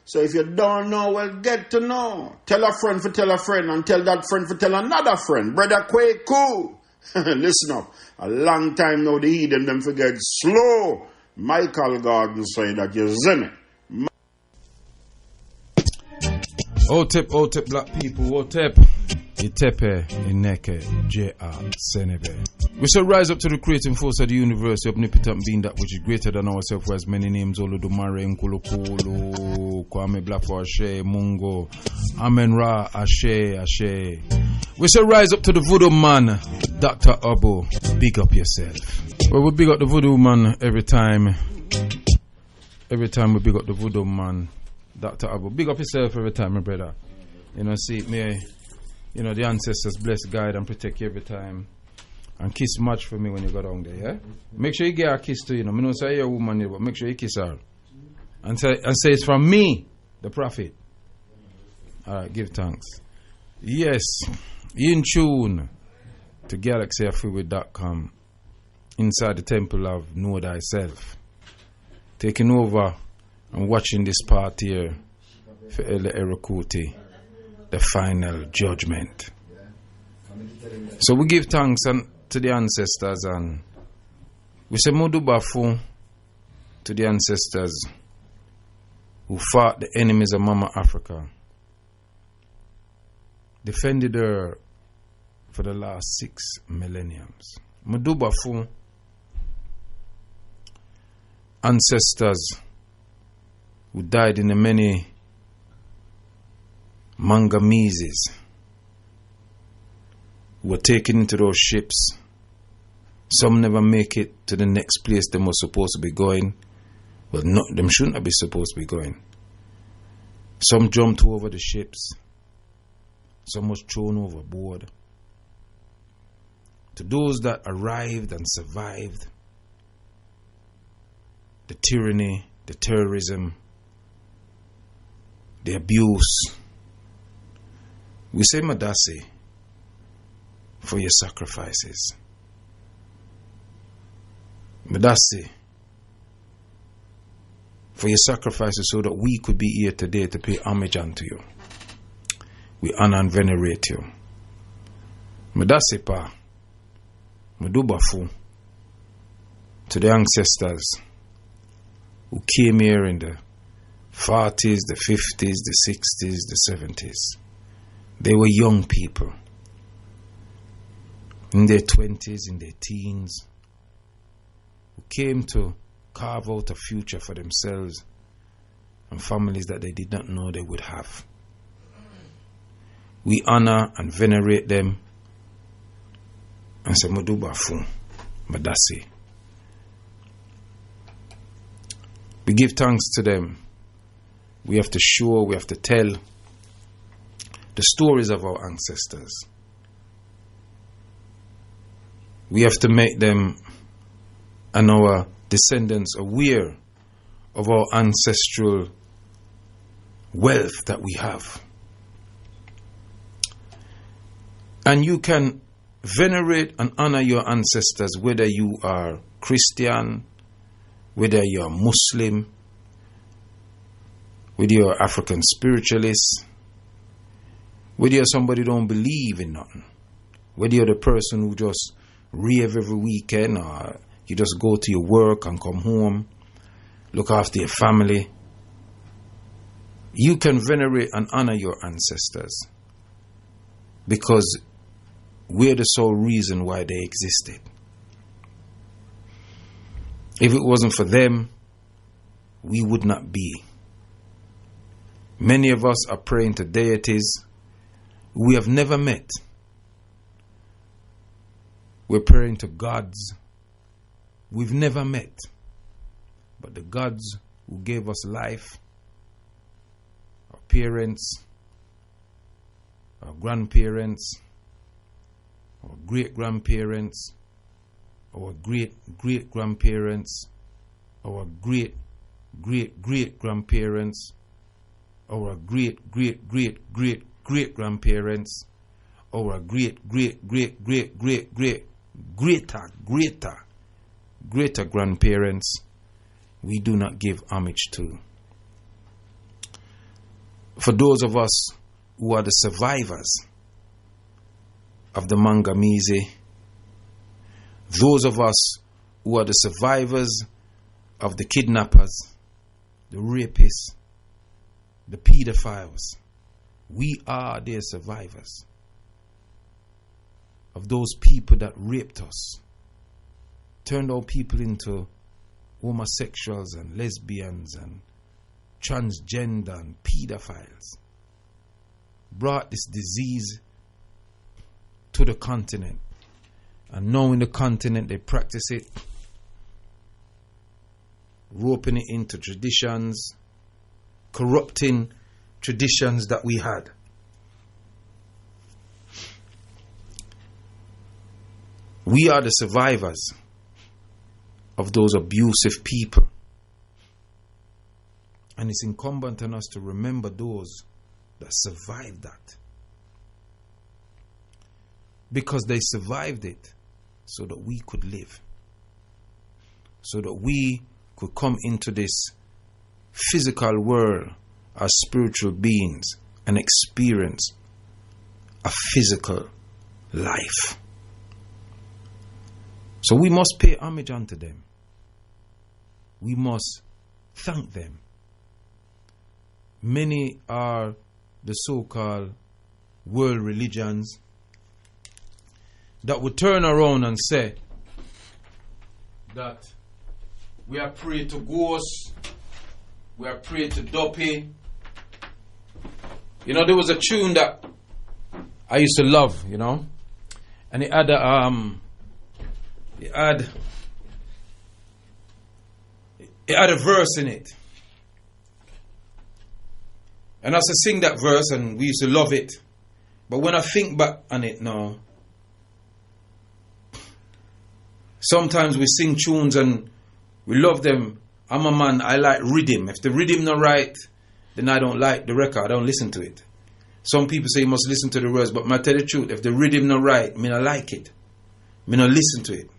So if you don't know, well, get to know. Tell a friend for tell a friend, and tell that friend for tell another friend. Brother Kwaku, listen up. A long time now, the heathen them forget slow. Michael Gordon say that you zim it. Otep, black people, Otep. Itepe, Ineke, J.R. Senebe. We shall rise up to the creating force of the universe, the omnipotent being that which is greater than ourselves, who has many names, Olodumare, Nkulokolo, Kwame Blafo, Ashe, Mungo, Amen Ra, Ashe. We shall rise up to the voodoo man, Dr. Abo. Big up yourself. Well, we big up the voodoo man every time. Every time we big up the voodoo man, Dr. Abo. Big up yourself every time, my brother. You know, see, me. You know, the ancestors bless, guide, and protect you every time. And kiss much for me when you go down there, yeah? Make sure you get a kiss too, you know. I don't say you're a woman here, but make sure you kiss her. And say it's from me, the prophet. Alright, give thanks. Yes, in tune to GalaxyAfreeway.com inside the temple of Know Thyself. Taking over and watching this part here for Ele Erokuti. The final judgment. So we give thanks to the ancestors, and we say Modubafu to the ancestors who fought the enemies of Mama Africa, defended her for the last 6 millenniums. Modubafu ancestors who died in the many Mangameses were taken into those ships. Some never make it to the next place they were supposed to be going. Well, them shouldn't have been supposed to be going. Some jumped over the ships. Some was thrown overboard. To those that arrived and survived the tyranny, the terrorism, the abuse, we say Madasi for your sacrifices. Madasi for your sacrifices so that we could be here today to pay homage unto you. We honor and venerate you. Madasi pa, Madubafu to the ancestors who came here in the 40s, the 50s, the 60s, the 70s. They were young people in their 20s, in their teens, who came to carve out a future for themselves and families that they did not know they would have. We honor and venerate them and say Madubafu, Madasi. We give thanks to them. We have to show, we have to tell the stories of our ancestors. We have to make them and our descendants aware of our ancestral wealth that we have. And you can venerate and honor your ancestors whether you are Christian, whether you are Muslim, whether you are African spiritualist, whether you're somebody who don't believe in nothing, whether you're the person who just rave every weekend, or you just go to your work and come home, look after your family, you can venerate and honor your ancestors because we're the sole reason why they existed. If it wasn't for them, we would not be. Many of us are praying to deities we have never met. We're praying to gods we've never met. But the gods who gave us life, our parents, our grandparents, our great-grandparents, our great-great-grandparents, our great-great-great-grandparents, our great-great-great-great-great-great-grandparents, our great-great-great-great-greater-grandparents, we do not give homage to. for those of us who are the survivors of the Mangamizi, those of us who are the survivors of the kidnappers, the rapists, the pedophiles, we are their survivors of those people that raped us, turned our people into homosexuals and lesbians and transgender and pedophiles, brought this disease to the continent. And now in the continent they practice it, roping it into traditions, corrupting traditions that we had. We are the survivors of those abusive people. And it's incumbent on us to remember those that survived that. Because they survived it so that we could live. So that we could come into this physical world as spiritual beings and experience a physical life. So we must pay homage unto them. We must thank them. Many are the so-called world religions that would turn around and say that we are prey to ghosts, we are prey to dopey. You know, there was a tune that I used to love, you know, and it had a verse in it. And I used to sing that verse and we used to love it. But when I think back on it now, sometimes we sing tunes and we love them. I'm a man, I like rhythm. If the rhythm not right, then I don't like the record, I don't listen to it. Some people say you must listen to the words, but I tell the truth, if the rhythm not right, I not like it. I not listen to it.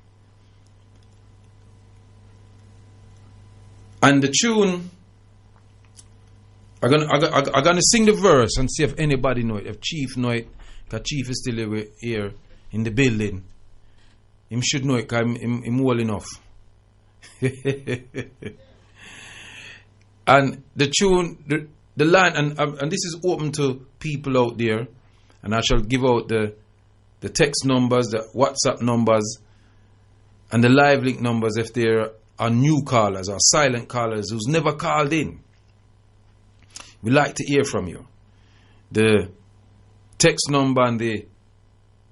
And the tune, I'm gonna sing the verse and see if anybody know it. If Chief know it, because Chief is still here in the building. Him should know it because I'm well enough. And the tune, the line, and this is open to people out there, and I shall give out the text numbers, the WhatsApp numbers, and the live link numbers if there are new callers or silent callers who's never called in. We like to hear from you. The text number and the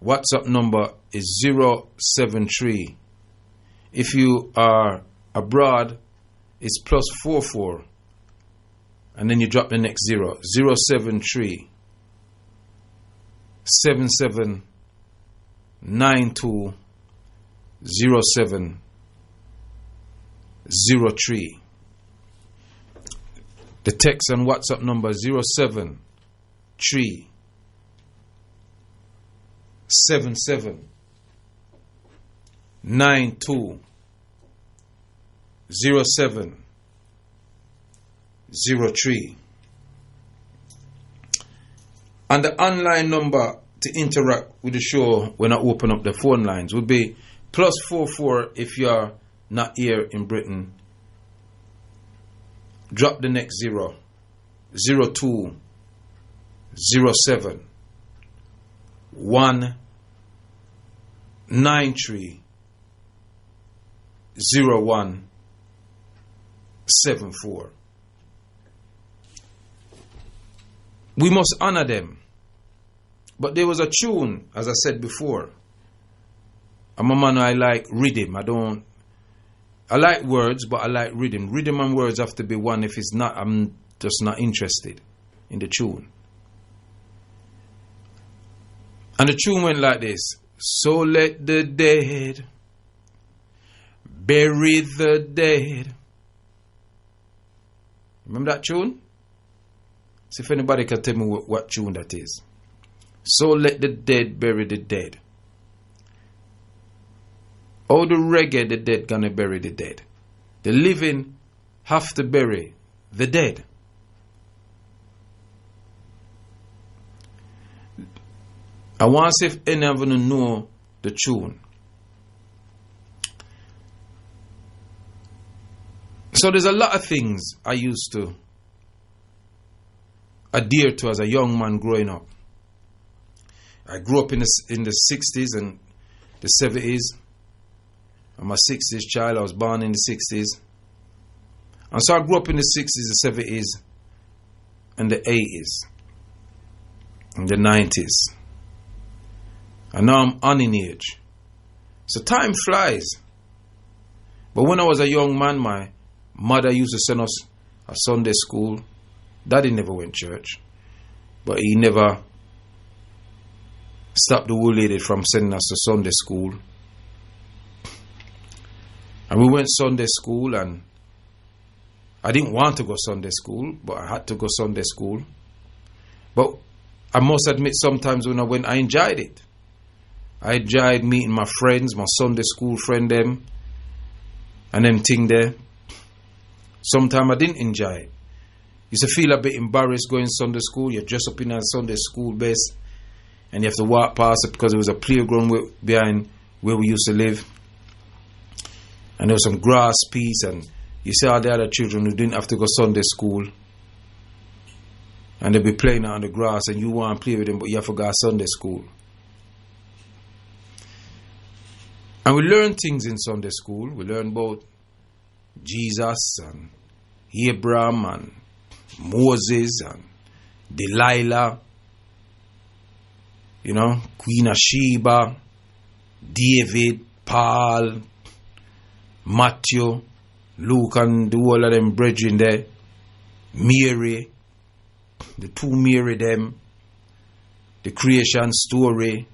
WhatsApp number is 073. If you are abroad, it's +44. And then you drop the next 0. 073 77 92 07 03. The text and WhatsApp number 073 77 92 07 03. And the online number to interact with the show when I open up the phone lines would be +44 if you're not here in Britain. Drop the next 0. 02 07 193 01 74. We must honor them. But there was a tune, as I said before. I'm a man, I like rhythm. I like words, but I like rhythm. Rhythm and words have to be one. If it's not, I'm just not interested in the tune. And the tune went like this. So let the dead bury the dead. Remember that tune? See if anybody can tell me what tune that is. So let the dead bury the dead. Oh, the reggae, the dead gonna bury the dead. The living have to bury the dead. I want to see if any of you know the tune. So there's a lot of things I used to adhere to as a young man growing up. I grew up in the 60s and the 70s. I'm a 60s child. I was born in the 60s. And so I grew up in the 60s, the 70s, and the 80s, and the 90s. And now I'm on in age. So time flies. But when I was a young man, my mother used to send us a Sunday school. Daddy never went to church. But he never stopped the old lady from sending us to Sunday school. And we went Sunday school, and I didn't want to go Sunday school, but I had to go Sunday school. But I must admit, sometimes when I went, I enjoyed it. I enjoyed meeting my friends, my Sunday school friend them, and them thing there. Sometimes I didn't enjoy it. Used to feel a bit embarrassed going Sunday school. You dress up in a Sunday school best, and you have to walk past it because it was a playground behind where we used to live. And there was some grass piece, and you see all the other children who didn't have to go Sunday school, and they'd be playing on the grass, and you want to play with them, but you have to go Sunday school. And we learn things in Sunday school. We learn about Jesus and Abraham and Moses and Delilah, Queen of Sheba, David, Paul, Matthew, Luke, and the whole of them brethren there, Mary, the two Mary them, the creation story,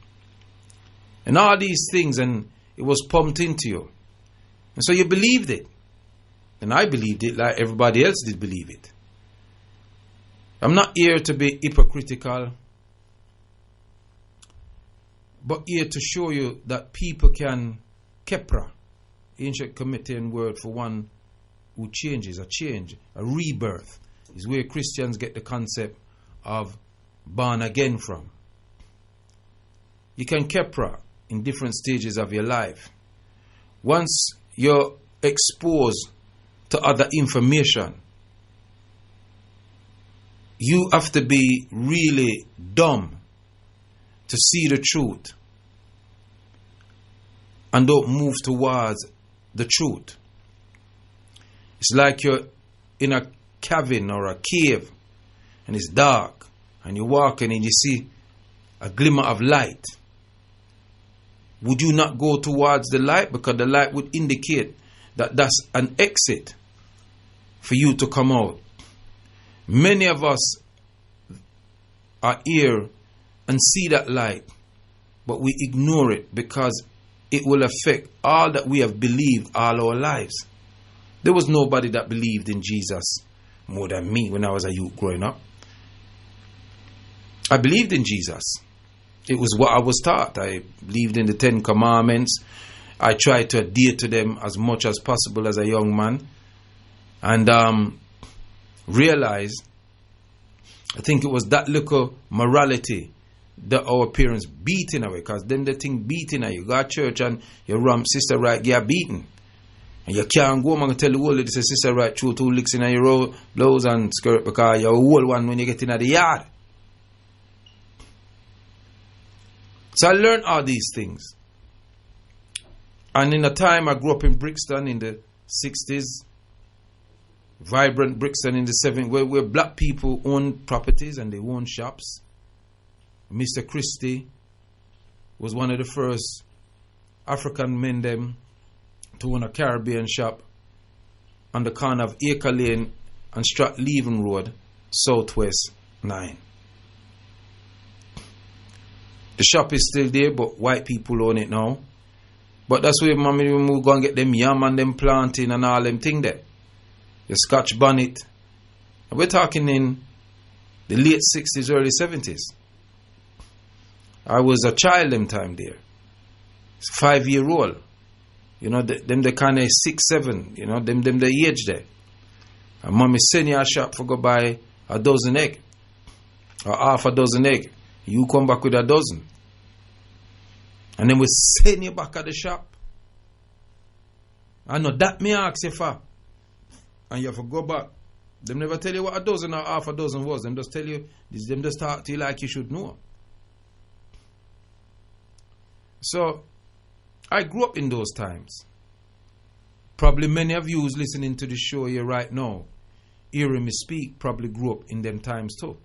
and all these things, and it was pumped into you. And so you believed it. And I believed it like everybody else did believe it. I'm not here to be hypocritical, but here to show you that people can kepra, ancient Kemetic word for one who changes, a change, a rebirth, is where Christians get the concept of born again from. You can kepra in different stages of your life. Once you're exposed to other information, you have to be really dumb to see the truth and don't move towards the truth. It's like you're in a cavern or a cave and it's dark and you're walking and you see a glimmer of light. Would you not go towards the light? Because the light would indicate that that's an exit for you to come out. Many of us are here and see that light, but we ignore it because it will affect all that we have believed all our lives. There was nobody that believed in Jesus more than me when I was a youth growing up. I believed in Jesus. It was what I was taught. I believed in the 10 Commandments. I tried to adhere to them as much as possible as a young man. And realized, I think it was that little morality that our parents beat in away. Because them the thing beating at you. Go to church and your sister right get beaten. And you can't go and tell the whole lady, say, sister right, through 2 licks in your blouse and skirt because you're a whole one when you get in the yard. So I learned all these things. And in the time I grew up in Brixton in the 60s, vibrant Brixton in the 70s, where black people owned properties and they owned shops. Mr. Christie was one of the first African men them to own a Caribbean shop on the corner of Acre Lane and Stratleven Road, Southwest 9. The shop is still there, but white people own it now. But that's where mommy will go and get them yam and them planting and all them thing there. The Scotch bonnet. And we're talking in the late 60s, early 70s. I was a child them time there. 5-year-old. Them the kind of 6, 7. Them the age there. And mommy send you a shop for go buy a dozen egg. Or half a dozen egg. You come back with a dozen. And then we send you back at the shop. I know that me ask you for. And you have to go back. Them never tell you what a dozen or half a dozen was. Them just tell you, them just talk to you like you should know. So, I grew up in those times. Probably many of you who's listening to the show here right now, hearing me speak, probably grew up in them times too.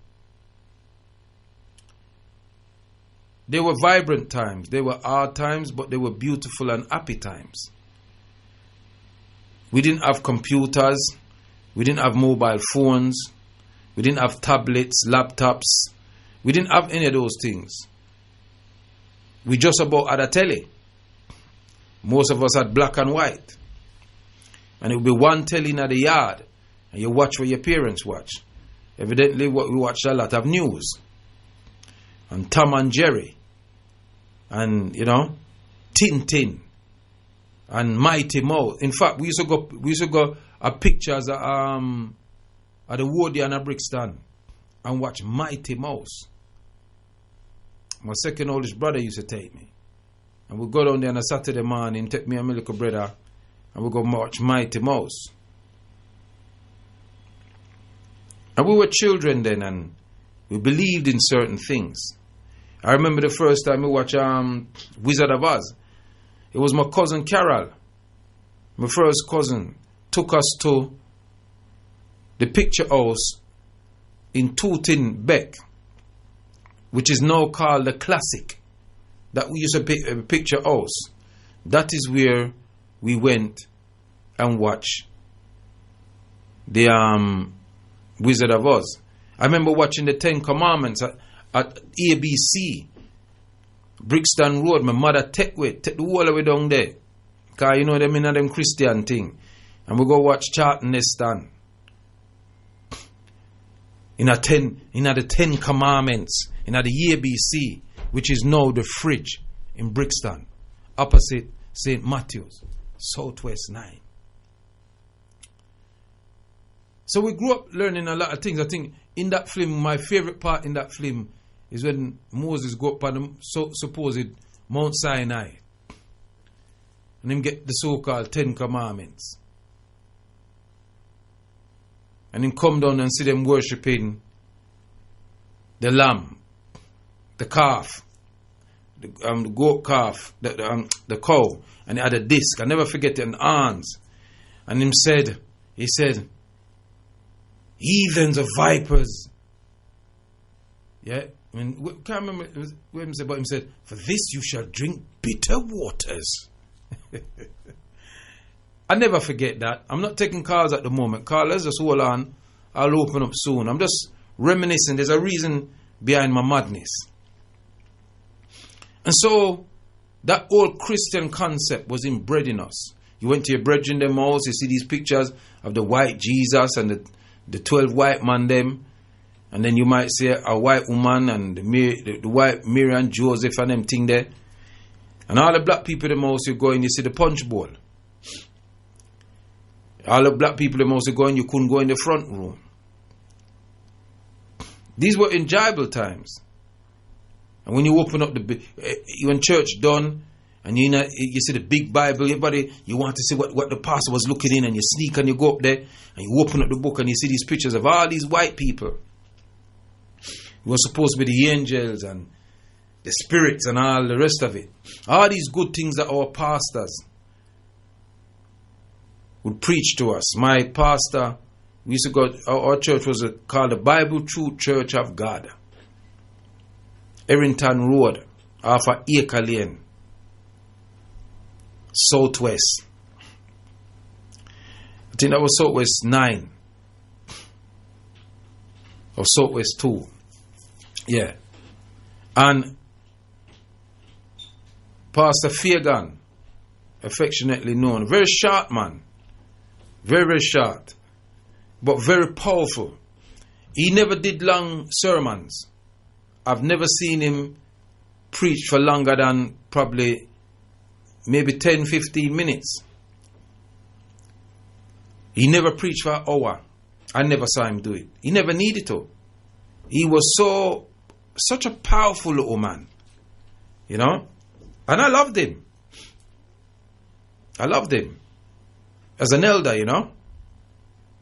They were vibrant times. They were hard times, but they were beautiful and happy times. We didn't have computers. We didn't have mobile phones. We didn't have tablets, laptops. We didn't have any of those things. We just about had a telly. Most of us had black and white. And it would be one telly in the yard. And you watch what your parents watch. Evidently, we watched a lot of news. And Tom and Jerry. And, Tintin. And Mighty Mouse. In fact, we used to go pictures at the Wardian and Brixton and watch Mighty Mouse. My second oldest brother used to take me. And we'd go down there on a Saturday morning, take me and my little brother, and we'd go watch Mighty Mouse. And we were children then, and we believed in certain things. I remember the first time we watched Wizard of Oz. It was my cousin Carol, my first cousin, took us to the picture house in Tooting Beck, which is now called the Classic, that we used to picture house. That is where we went and watched the Wizard of Oz. I remember watching the 10 Commandments at ABC, Brixton Road. My mother take the whole of the way down there. Because them in them Christian thing. And we go watch Charlton Eston. In the 10 Commandments, in the ABC, which is now the Fridge in Brixton, opposite St. Matthew's, Southwest 9. So we grew up learning a lot of things. I think in that film, my favorite part in that film is when Moses go up on the supposed Mount Sinai and him get the so-called 10 Commandments. And him come down and see them worshipping the lamb, the calf, the goat calf, the cow, and he had a disc. I never forget it, and arms. And he said, heathens of vipers. Yeah, I mean, can't remember what he said, but he said, for this you shall drink bitter waters. I never forget that. I'm not taking calls at the moment. Carl, let's just hold on. I'll open up soon. I'm just reminiscing. There's a reason behind my madness. And so, that old Christian concept was inbred in us. You went to your brethren them house, you see these pictures of the white Jesus and the 12 white man them. And then you might see a white woman and the white Mary and Joseph and them thing there. And all the black people them house, you go and you see the punch bowl. All the black people them house, you go and you couldn't go in the front room. These were enjoyable times. And when you open up when church done, and you see the big Bible, everybody, you want to see what the pastor was looking in, and you sneak and you go up there, and you open up the book and you see these pictures of all these white people. Who were supposed to be the angels and the spirits and all the rest of it. All these good things that our pastors would preach to us. My pastor, we used to go, our church was called the Bible Truth Church of God. Errington Road, off of Acre Lane, Southwest. I think that was Southwest 9 or Southwest 2. Yeah. And Pastor Fagan, affectionately known, very short man, very, very short, but very powerful. He never did long sermons. I've never seen him preach for longer than probably maybe 10-15 minutes. He never preached for an hour. I never saw him do it. He never needed to. He was such a powerful little man, And I loved him. I loved him. As an elder, you know.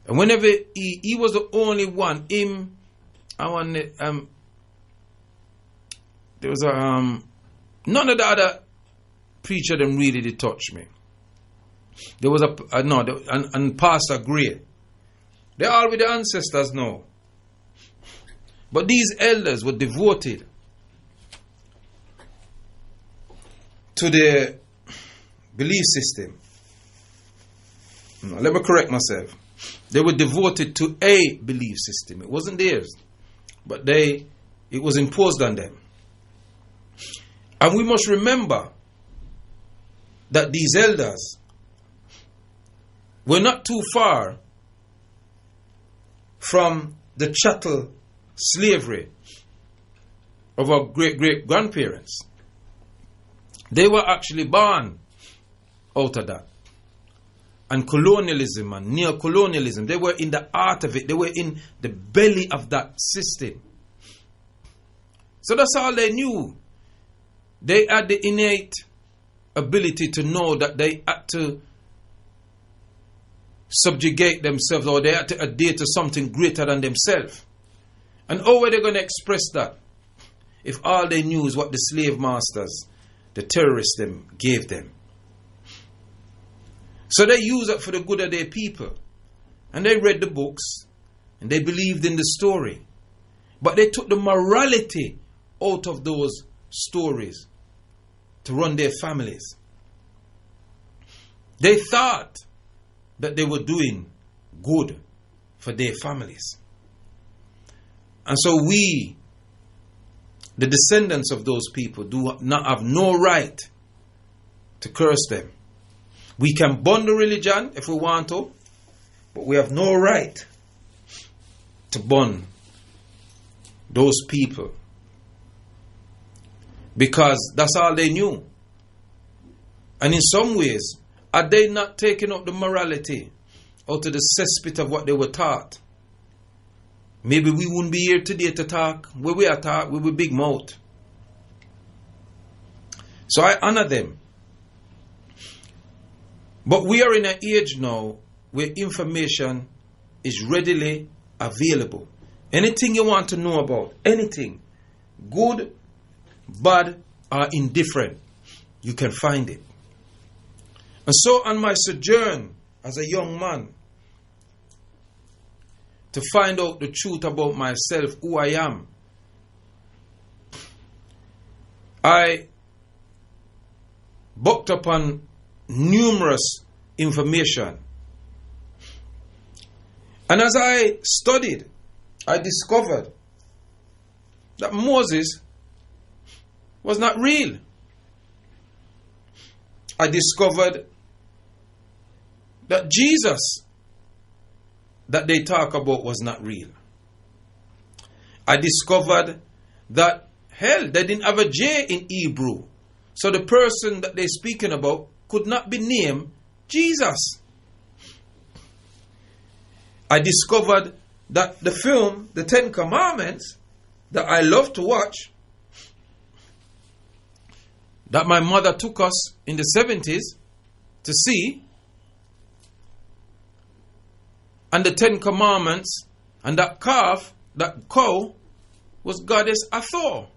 And whenever he was the only one, there was none of the other preacher them really did touch me. There was and Pastor Gray. They're all with the ancestors now. But these elders were devoted to their belief system. No, let me correct myself. They were devoted to a belief system. It wasn't theirs. But it was imposed on them. And we must remember that these elders were not too far from the chattel slavery of our great-great-grandparents. They were actually born out of that. And colonialism and neo-colonialism, they were in the heart of it. They were in the belly of that system. So that's all they knew. They had the innate ability to know that they had to subjugate themselves, or they had to adhere to something greater than themselves. And how were they going to express that if all they knew is what the slave masters, the terrorists, them gave them? So they used it for the good of their people. And they read the books. And they believed in the story. But they took the morality out of those stories to run their families. They thought that they were doing good for their families. And so we, the descendants of those people, do not have no right to curse them. We can bond the religion if we want to, but we have no right to bond those people, because that's all they knew. And in some ways, had they not taken up the morality out of the cesspit of what they were taught, maybe we wouldn't be here today to talk where we are taught with big mouth. So I honor them. But we are in an age now where information is readily available. Anything you want to know about, anything, good, bad, or indifferent, you can find it. And so on my sojourn as a young man, to find out the truth about myself, who I am, I bucked upon numerous information. And as I studied, I discovered that Moses was not real. I discovered that Jesus that they talk about was not real. I discovered that, hell, they didn't have a J in Hebrew. So the person that they're speaking about could not be named Jesus. I discovered that the film, The Ten Commandments, that I love to watch, that my mother took us in the 70s to see, and the 10 Commandments, and that calf, that cow, was goddess Hathor,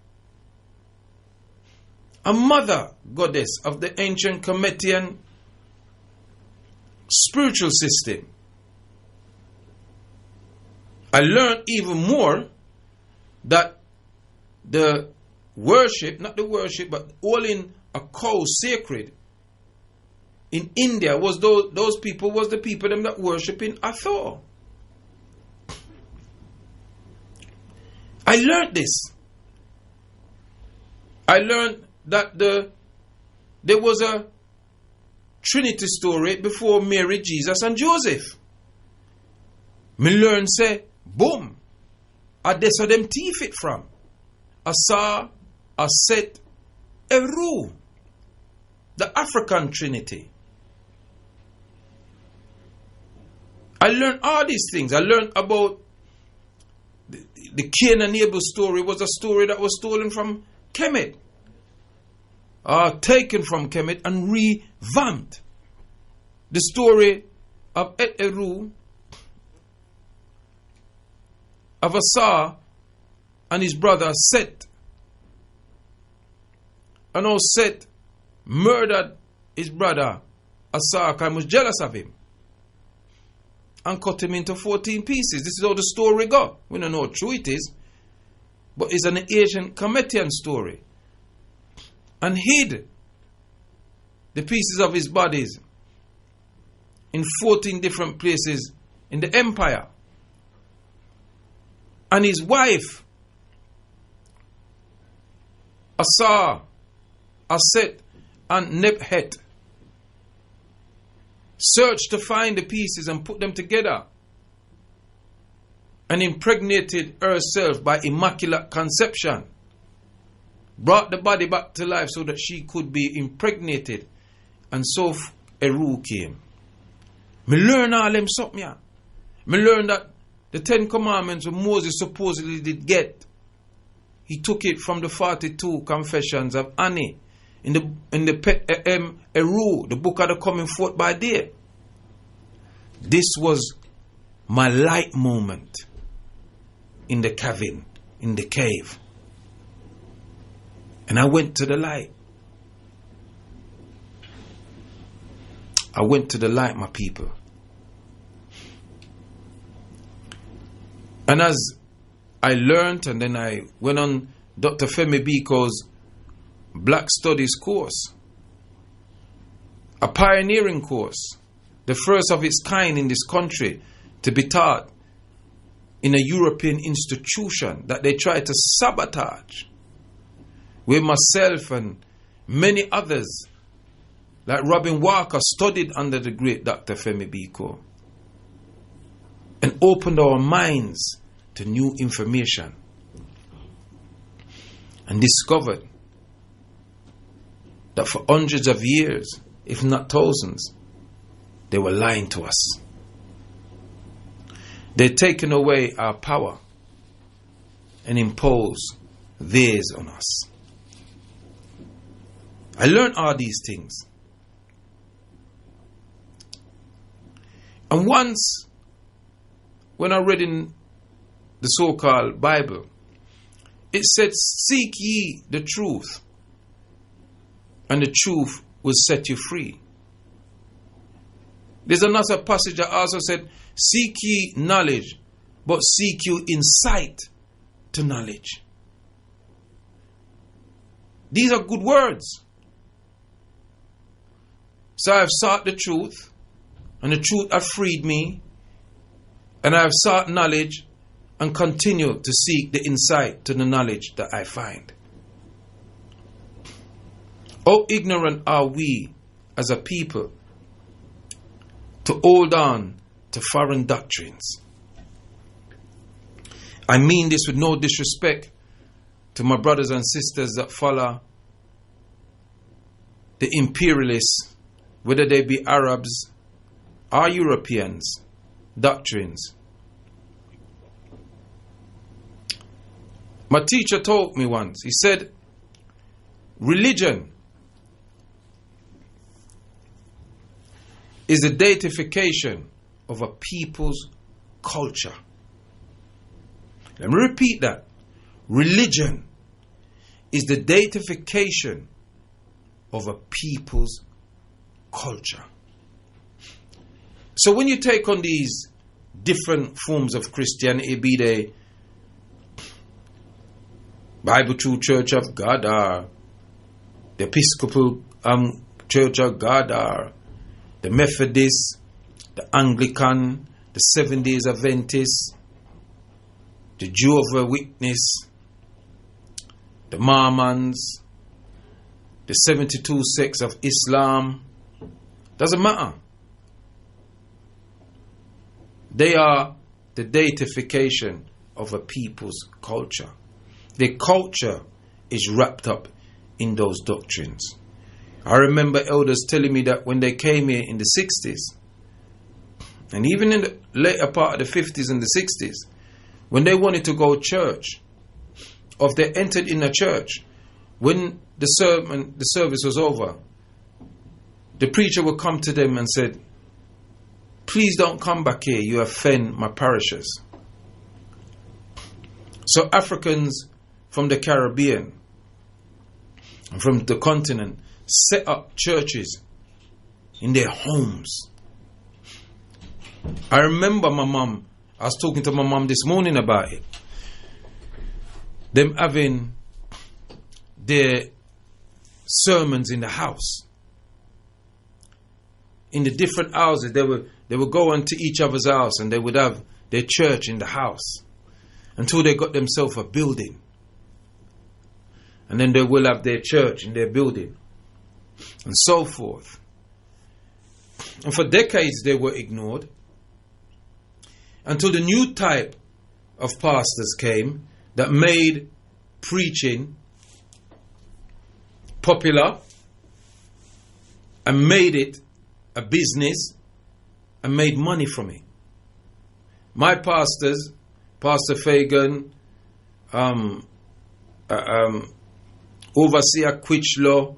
a mother goddess of the ancient Cometian spiritual system. I learned even more that the worship, not the worship, but holding a cow sacred in India was those people was the people them that worship in Hathor. I learned this. I learned that there was a Trinity story before Mary, Jesus, and Joseph. Me learn say, boom, a des of them teeth it from. Asa, Aset, Eru, the African Trinity. I learned all these things. I learned about the Cain and Abel story was a story that was stolen from Kemet. are taken from Kemet and revamped. The story of Eru, of Asa and his brother Set. And how Set murdered his brother Asa and was jealous of him and cut him into 14 pieces. This is how the story goes. We don't know how true it is, but it's an ancient Kemetian story. And hid the pieces of his bodies in 14 different places in the empire. And his wife, Asa, Aset, and Nebhet, searched to find the pieces and put them together, and impregnated herself by immaculate conception. Brought the body back to life so that she could be impregnated. And so Eru came. Me learn all them something, yeah. Me learn that the 10 Commandments that Moses supposedly did get, he took it from the 42 confessions of Annie in the Eru, the book of the coming forth by day. This was my light moment in the cabin, in the cave. And I went to the light. I went to the light, my people. And as I learned, and then I went on Dr. Femi Biko's Black Studies course, a pioneering course, the first of its kind in this country to be taught in a European institution that they tried to sabotage, where myself and many others like Robin Walker studied under the great Dr. Femi Biko and opened our minds to new information and discovered that for hundreds of years, if not thousands, they were lying to us. They'd taken away our power and imposed theirs on us. I learned all these things. And once, when I read in the so-called Bible, it said, "Seek ye the truth, and the truth will set you free." There's another passage that also said, "Seek ye knowledge, but seek you insight to knowledge." These are good words. So I've sought the truth, and the truth has freed me, and I have sought knowledge and continue to seek the insight to the knowledge that I find. How ignorant are we as a people to hold on to foreign doctrines? I mean this with no disrespect to my brothers and sisters that follow the imperialists, whether they be Arabs or Europeans, doctrines. My teacher told me once, he said, religion is the deification of a people's culture. Let me repeat that. Religion is the deification of a people's culture. So when you take on these different forms of Christianity, be they Bible True Church of God, or the Episcopal Church of God, or the Methodist, the Anglican, the 7 Days Adventist, the Jehovah's Witness, the Mormons, the 72 sects of Islam, doesn't matter. They are the deification of a people's culture. Their culture is wrapped up in those doctrines. I remember elders telling me that when they came here in the 60s, and even in the later part of the 50s and the 60s, when they wanted to go to church, or if they entered in a church, when the service was over, the preacher would come to them and said, please don't come back here, you offend my parishers. So Africans from the Caribbean and from the continent set up churches in their homes. I remember my mum, I was talking to my mum this morning about it. Them having their sermons in the house. In the different houses, they would go into each other's house and they would have their church in the house until they got themselves a building. And then they will have their church in their building and so forth. And for decades they were ignored until the new type of pastors came that made preaching popular and made it a business and made money from it. My pastors, Pastor Fagan, Overseer Quitchlow,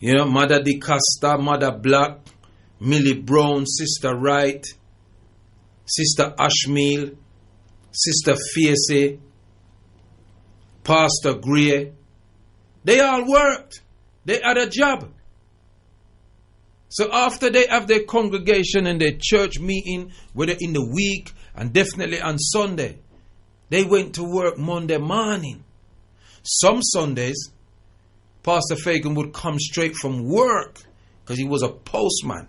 Mother DeCosta, Mother Black, Millie Brown, Sister Wright, Sister Ashmeal, Sister Fierce, Pastor Gray, they all worked. They had a job. So after they have their congregation and their church meeting, whether in the week and definitely on Sunday, they went to work Monday morning. Some Sundays, Pastor Fagan would come straight from work because he was a postman.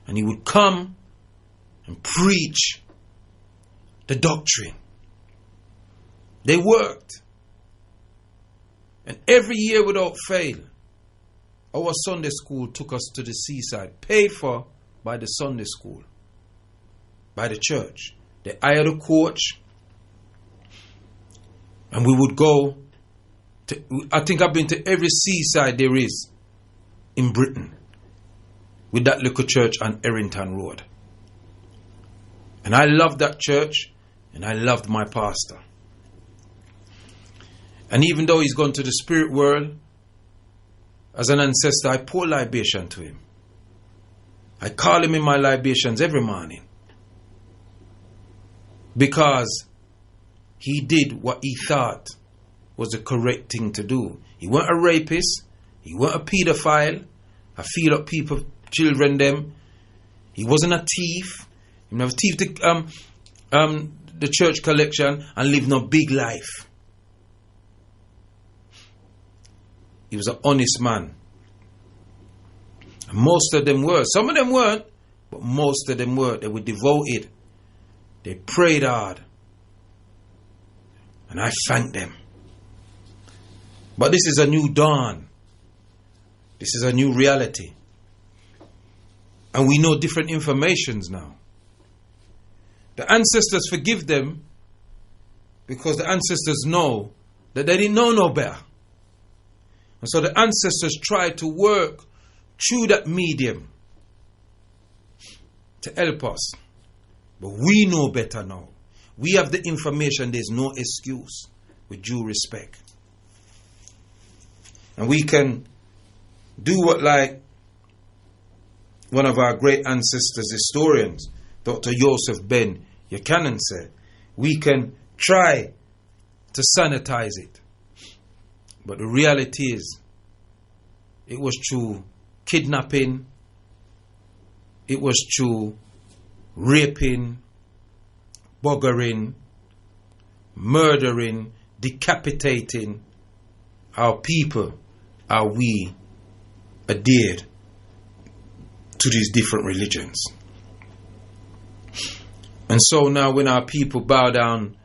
And he would come and preach the doctrine. They worked. And every year without fail, our Sunday school took us to the seaside, paid for by the Sunday school, by the church. They hired a coach, and we would go to, I think I've been to every seaside there is in Britain with that little church on Errington Road. And I loved that church, and I loved my pastor. And even though he's gone to the spirit world, as an ancestor, I pour libation to him. I call him in my libations every morning. Because he did what he thought was the correct thing to do. He weren't a rapist. He weren't a pedophile. I feel up people, children them. He wasn't a thief. He never thieved the church collection and lived no big life. He was an honest man. And most of them were. Some of them weren't, but most of them were. They were devoted. They prayed hard. And I thank them. But this is a new dawn. This is a new reality. And we know different informations now. The ancestors forgive them because the ancestors know that they didn't know no better. And so the ancestors tried to work through that medium to help us. But we know better now. We have the information, there's no excuse, with due respect. And we can do what, like one of our great ancestors, historians, Dr. Joseph Ben Buchanan said, we can try to sanitize it. But the reality is, it was through kidnapping, it was through raping, buggering, murdering, decapitating our people, how we adhered to these different religions. And so now when our people bow down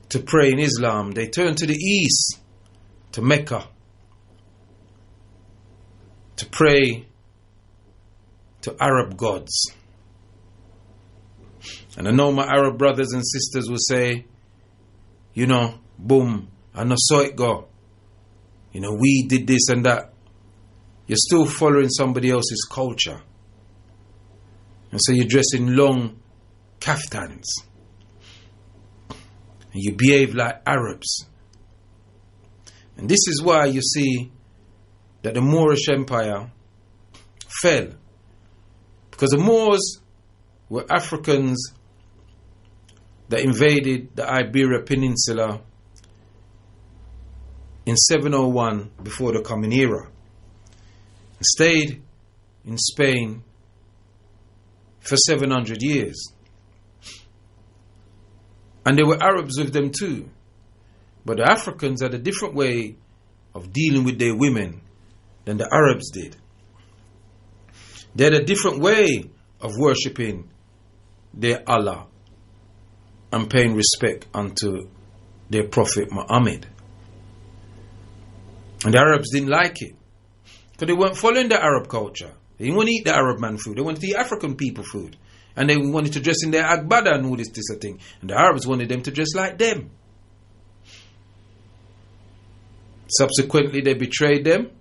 to pray in Islam, they turn to the east, to Mecca, to pray to Arab gods. And I know my Arab brothers and sisters will say, boom, I know so it go. We did this and that. You're still following somebody else's culture. And so you dress in long kaftans. And you behave like Arabs. And this is why you see that the Moorish Empire fell. Because the Moors were Africans that invaded the Iberia Peninsula in 701 before the Common Era. And stayed in Spain for 700 years. And there were Arabs with them too. But the Africans had a different way of dealing with their women than the Arabs did. They had a different way of worshipping their Allah and paying respect unto their Prophet Muhammad. And the Arabs didn't like it. Because they weren't following the Arab culture. They didn't want to eat the Arab man food. They wanted to eat African people food. And they wanted to dress in their agbada and all this a thing. And the Arabs wanted them to dress like them. Subsequently, they betrayed them.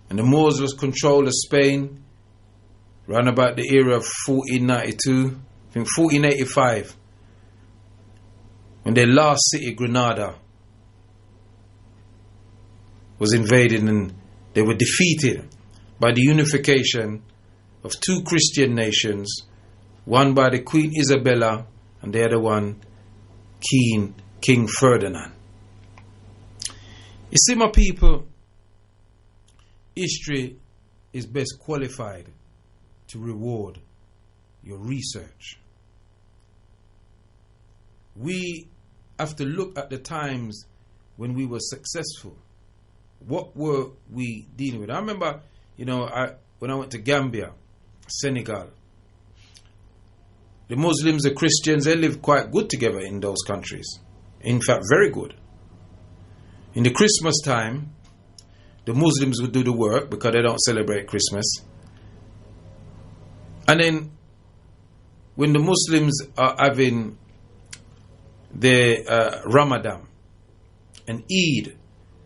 And the Moors was control of Spain around about the era of 1492, I think 1485, when their last city, Granada, was invaded, and they were defeated by the unification of two Christian nations, one by the Queen Isabella and the other one King Ferdinand. You see, my people, history is best qualified to reward your research. We have to look at the times when we were successful. What were we dealing with? I remember, when I went to Gambia, Senegal, the Muslims, the Christians, they lived quite good together in those countries. In fact, very good. In the Christmas time, the Muslims would do the work because they don't celebrate Christmas. And then when the Muslims are having their Ramadan and Eid,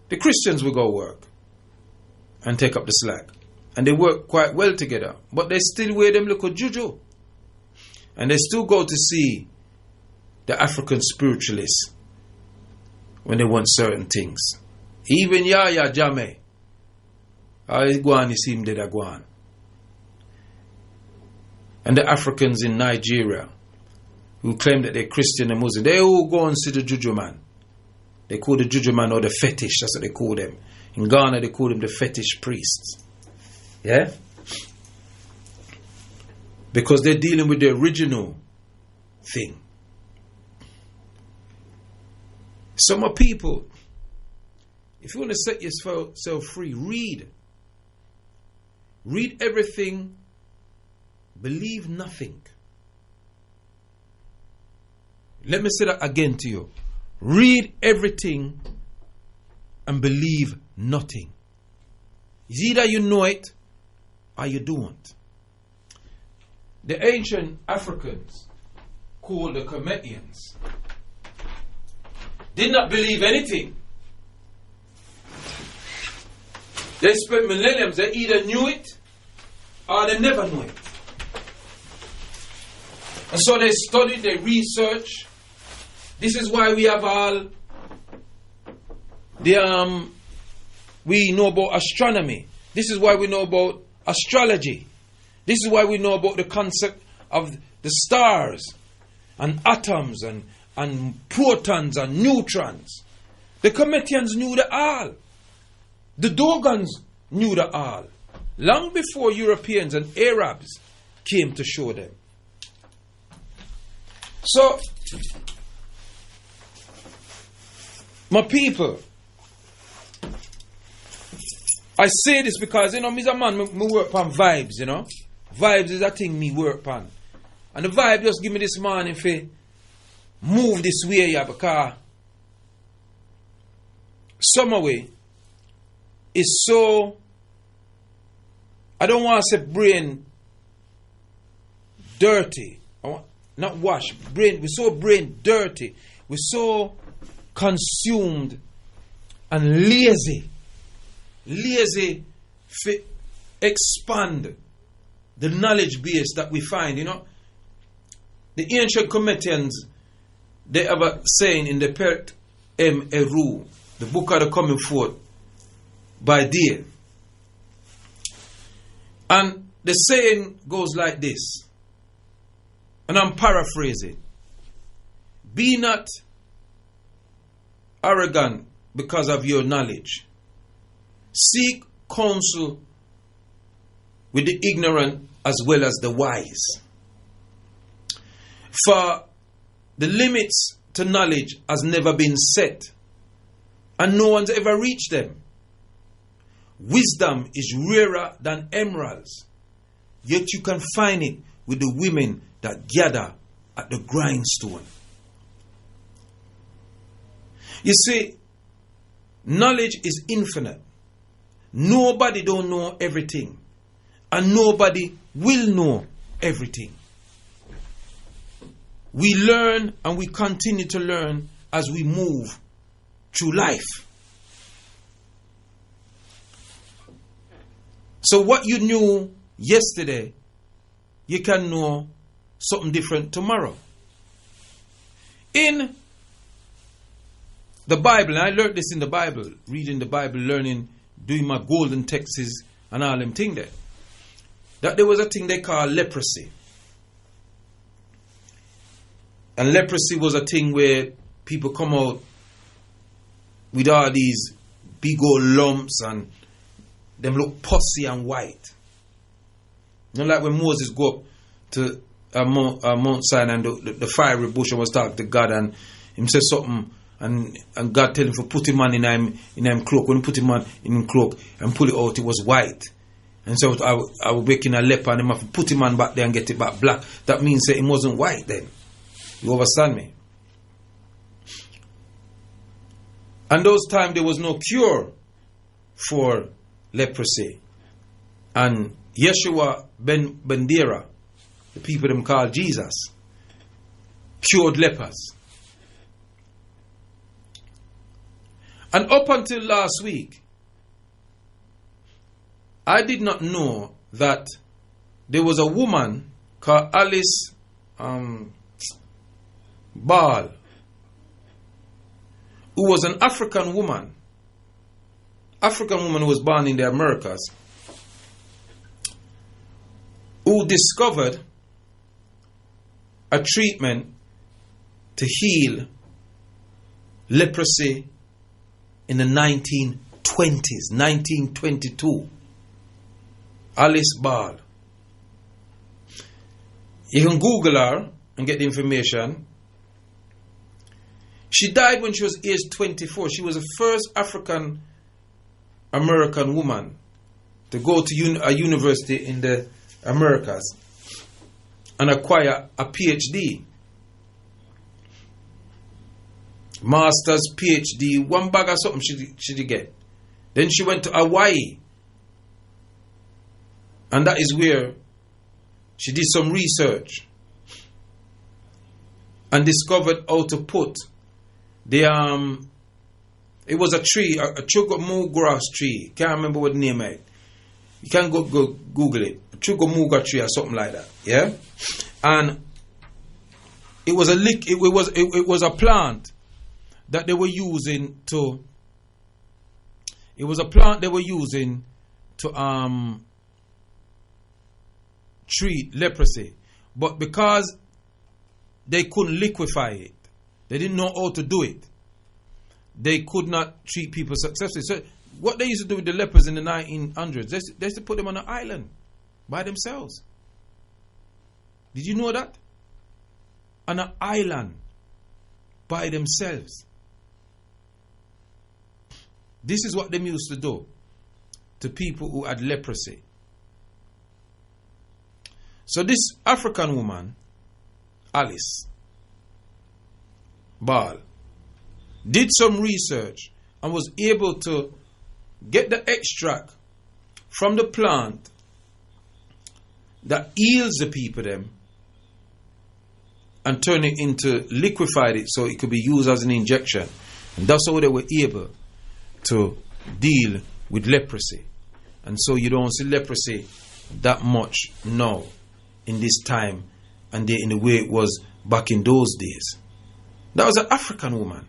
the Christians will go work and take up the slack. And they work quite well together. But they still wear them little juju. And they still go to see the African spiritualists when they want certain things. Even Yahya Jammeh, I go on, you see him dead a go on. And the Africans in Nigeria who claim that they're Christian and Muslim, they all go and see the juju man. They call the juju man, or the fetish, that's what they call them. In Ghana they call them the fetish priests. Yeah? Because they're dealing with the original thing. So my people, if you want to set yourself free, read. Read everything. Believe nothing. Let me say that again to you. Read everything and believe nothing. It's either you know it or you don't. The ancient Africans, called the Cometians, did not believe anything. They spent millenniums, they either knew it or they never knew it. And so they studied, they researched. This is why we have all the we know about astronomy. This is why we know about astrology. This is why we know about the concept of the stars and atoms and protons and neutrons. The Cometians knew the all. The Dogons knew the all. Long before Europeans and Arabs came to show them. So, my people, I say this because, me's a man, me work on vibes, Vibes is a thing me work on. And the vibe just give me this morning for move this way, because some way is so, I don't want to say brain dirty. Not wash, we're so brain dirty. We're so consumed and lazy to expand the knowledge base that we find. The ancient Cometians, they ever saying in the Pert Eru, the book of the coming forth by day. And the saying goes like this, and I'm paraphrasing: be not arrogant because of your knowledge. Seek counsel with the ignorant as well as the wise. For the limits to knowledge has never been set, and no one's ever reached them. Wisdom is rarer than emeralds, yet you can find it with the women that gather at the grindstone. You see, knowledge is infinite. Nobody don't know everything, and nobody will know everything. We learn and we continue to learn as we move through life. So what you knew yesterday, you can know something different tomorrow. In the Bible, and I learned this in the Bible, reading the Bible, learning, doing my golden texts and all them things there, that there was a thing they call leprosy. And leprosy was a thing where people come out with all these big old lumps and them look pussy and white. You know, like when Moses go up to Mount Sinai and the fiery bush and was talking to God, and him say something, and God tell him to put him on in him cloak. When he put him on in him cloak and pull it out, it was white. And so I was waking a leper, and him have to put him on back there and get it back black. That means that it wasn't white then. You understand me? And those times there was no cure for leprosy. And Yeshua ben Bandera, the people them called Jesus, cured lepers. And up until last week, I did not know that there was a woman called Alice Ball, who was an African woman who was born in the Americas, who discovered a treatment to heal leprosy in the 1920s, 1922. Alice Ball. You can Google her and get the information. She died when she was aged 24. She was the first African American woman to go to a university in the Americas and acquire a PhD. Master's, PhD, one bag or something she did get. Then she went to Hawaii. And that is where she did some research and discovered how to put the it was a tree, a chugomu grass tree. Can't remember what the name is. You can go Google it. A chugomuga tree or something like that. Yeah? And it was a plant that they were using to treat leprosy. But because they couldn't liquefy it, they didn't know how to do it, they could not treat people successfully. So what they used to do with the lepers in the 1900s, they used to put them on an island by themselves. Did you know that? On an island by themselves. This is what they used to do to people who had leprosy. So this African woman, Alice Ball, did some research and was able to get the extract from the plant that heals the people them and turn it into liquefied it so it could be used as an injection. And that's how they were able to deal with leprosy. And so you don't see leprosy that much now in this time and in the way it was back in those days. That was an African woman.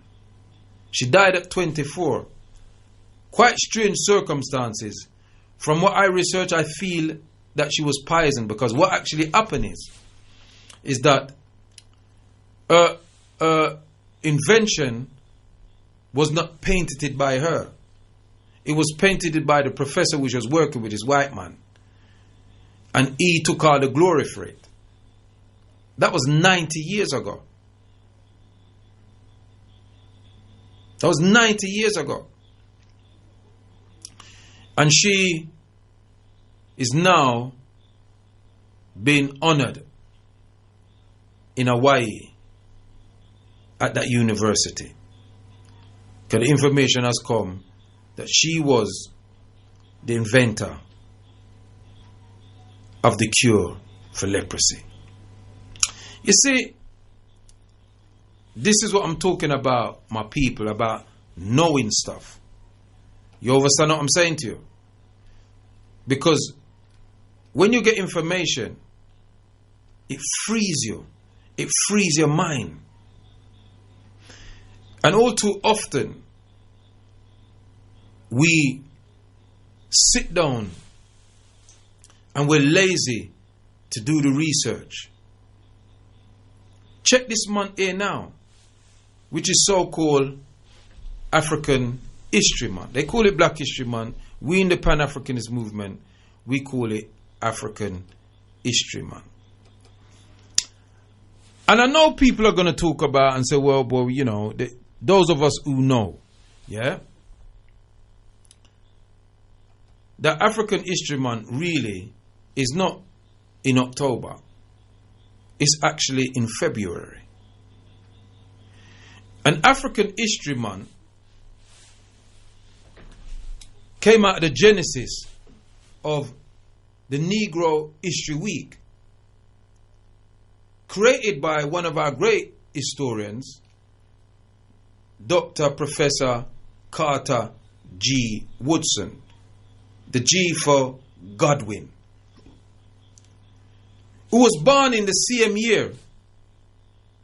She died at 24. Quite strange circumstances. From what I research, I feel that she was poisoned, because what actually happened is that invention was not patented by her. It was patented by the professor which was working with his white man. And he took all the glory for it. That was 90 years ago. That was 90 years ago. And she is now being honored in Hawaii at that university. Because the information has come that she was the inventor of the cure for leprosy. You see, this is what I'm talking about, my people, about knowing stuff. You understand what I'm saying to you? Because when you get information, it frees you. It frees your mind. And all too often, we sit down and we're lazy to do the research. Check this month here now, which is so-called African History Month. They call it Black History Month. We in the Pan-Africanist movement, we call it African History Month. And I know people are going to talk about and say, well, you know, those of us who know, yeah, the African History Month really is not in October. It's actually in February. And African History Month came out of the genesis of the Negro History Week, created by one of our great historians, Dr. Professor Carter G. Woodson. The G for Godwin, who was born in the same year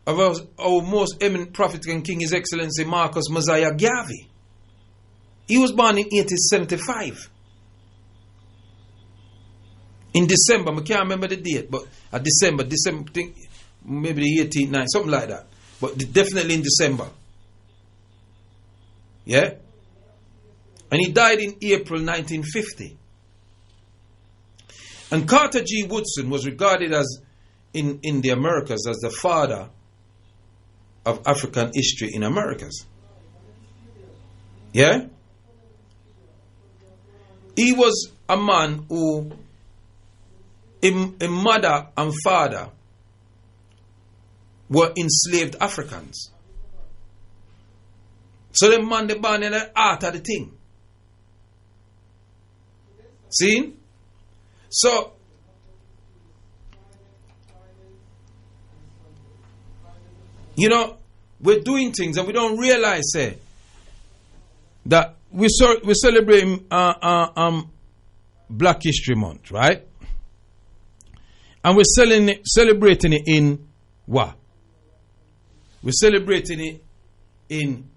of our most eminent prophet and king, His Excellency Marcus Mosiah Garvey. He was born in 1875. In December, I can't remember the date, but December, maybe the 18th night, something like that. But definitely in December. Yeah? And he died in April 1950. And Carter G. Woodson was regarded as, in the Americas, as the father of African history in Americas. Yeah? He was a man who, a mother and father were enslaved Africans. So the man, they born in the heart of the thing. See? So, you know, we're doing things and we don't realize that we're celebrating Black History Month, right? And we're celebrating it in what? We're celebrating it in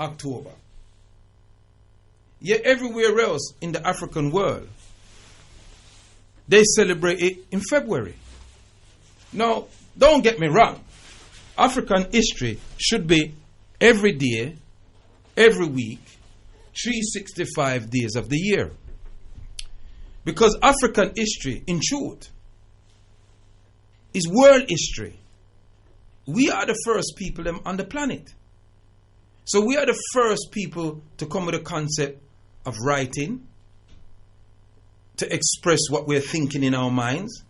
October. Yet everywhere else in the African world, they celebrate it in February. Now, don't get me wrong. African history should be every day, every week, 365 days of the year. Because African history, in truth, is world history. We are the first people on the planet. So we are the first people to come with a concept of writing, to express what we're thinking in our minds.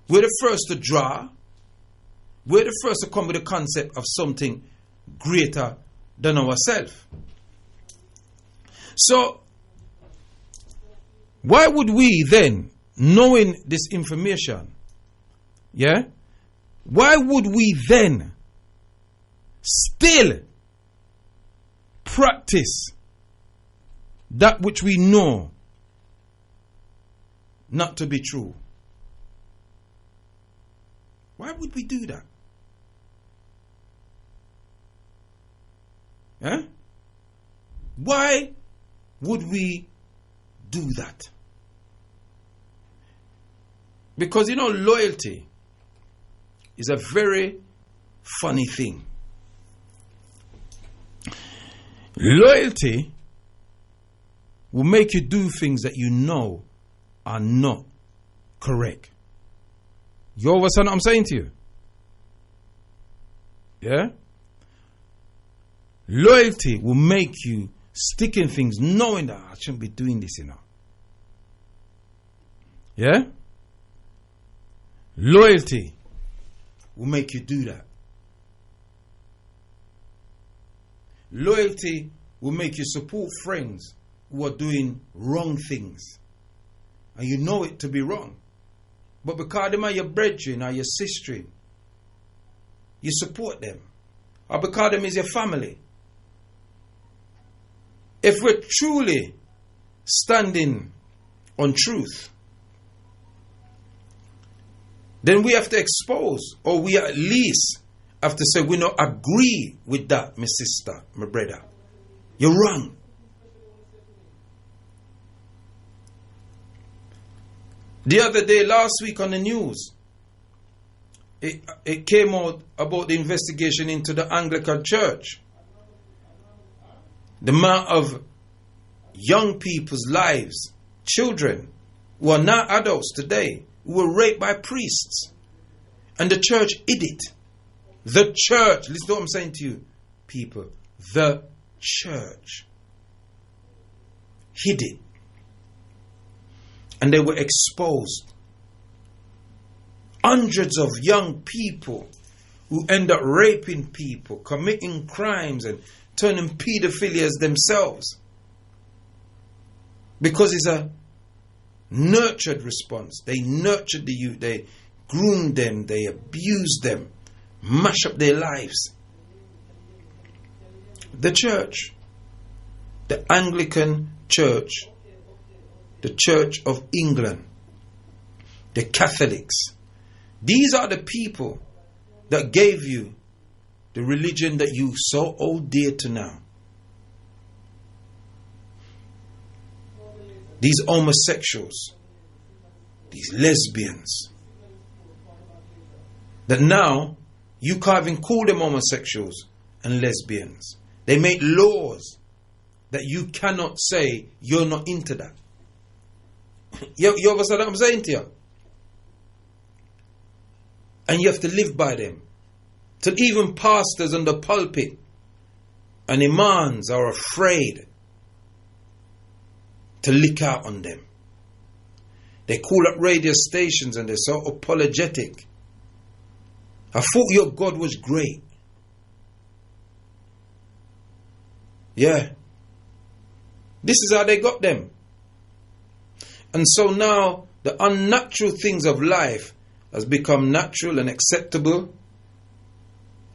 We're the first to draw. We're the first to come with a concept of something greater than ourselves. So, why would we then, knowing this information, yeah, why would we then still practice that which we know not to be true? Why would we do that? Eh? Why would we do that? Because loyalty is a very funny thing. Loyalty will make you do things that you know are not correct. You understand what I'm saying to you? Yeah? Loyalty will make you stick in things knowing that I shouldn't be doing this, Yeah? Loyalty will make you do that. Loyalty will make you support friends who are doing wrong things. And you know it to be wrong. But because them are your brethren or your sister, you support them. Or because them is your family. If we're truly standing on truth, then we have to expose, or we at least have to say we don't agree with that, my sister, my brother. You're wrong. The other day, last week on the news, it came out about the investigation into the Anglican Church. The amount of young people's lives, children who are now adults today, who were raped by priests. And the church hid it. The church, listen to what I'm saying to you, people. The church hid it. And they were exposed. Hundreds of young people who end up raping people, committing crimes and turning paedophilias themselves. Because it's a nurtured response. They nurtured the youth, they groomed them, they abused them, mash up their lives. The church, the Anglican Church, the Church of England, the Catholics, these are the people that gave you the religion that you so hold dear to now. These homosexuals, these lesbians, that now you can't even call them homosexuals and lesbians. They make laws that you cannot say you're not into that. You understand what I'm saying to you? And you have to live by them. Till even pastors in the pulpit and imams are afraid to lick out on them. They call up radio stations and they're so apologetic. I thought your God was great. Yeah. This is how they got them. And so now the unnatural things of life has become natural and acceptable.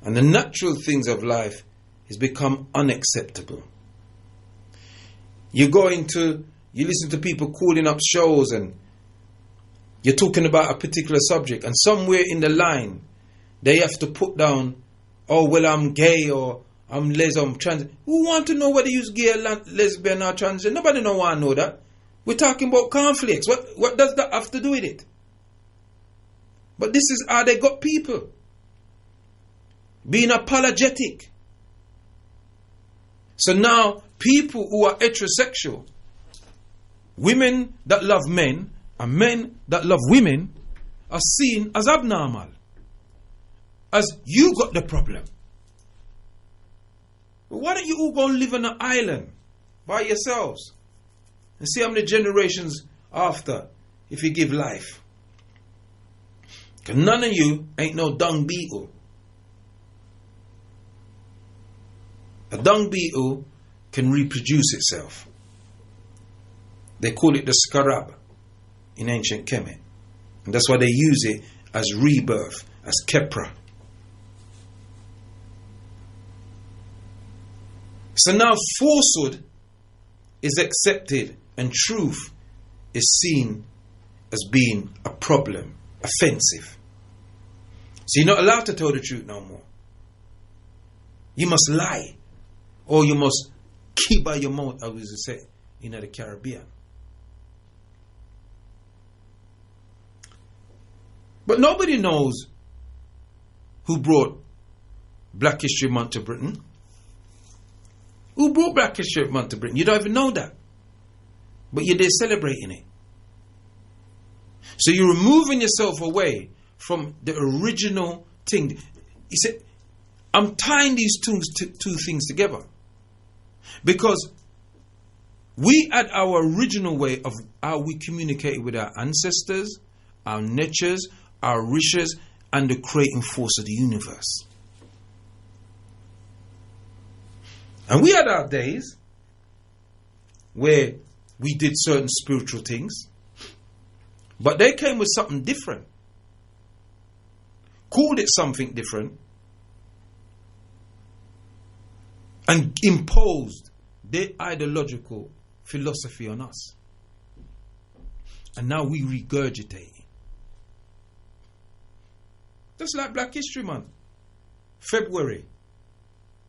And the natural things of life has become unacceptable. You listen to people calling up shows and you're talking about a particular subject, and somewhere in the line they have to put down, oh well, I'm gay or I'm lesbian, I'm trans. Who want to know whether you're gay, lesbian or trans? Nobody don't want to know that. We're talking about conflicts. What does that have to do with it? But this is how they got people. Being apologetic. So now people who are heterosexual, women that love men and men that love women, are seen as abnormal. As you got the problem. But why don't you all go and live on an island by yourselves and see how many generations after if you give life? Because none of you ain't no dung beetle. A dung beetle can reproduce itself. They call it the scarab in ancient Kemet. And that's why they use it as rebirth, as Kepra. So now falsehood is accepted and truth is seen as being a problem, offensive. So you're not allowed to tell the truth no more. You must lie. or you must keep by your mouth, as we say in the Caribbean. But nobody knows who brought Black History Month to Britain. Who brought Black History Month to Britain? You don't even know that. But you're there celebrating it. So you're removing yourself away from the original thing. He said, I'm tying these two things together. Because we had our original way of how we communicated with our ancestors, our natures, our riches, and the creating force of the universe. And we had our days where we did certain spiritual things, but they came with something different, called it something different, and imposed their ideological philosophy on us. And now we regurgitate it. Just like Black History Month, February,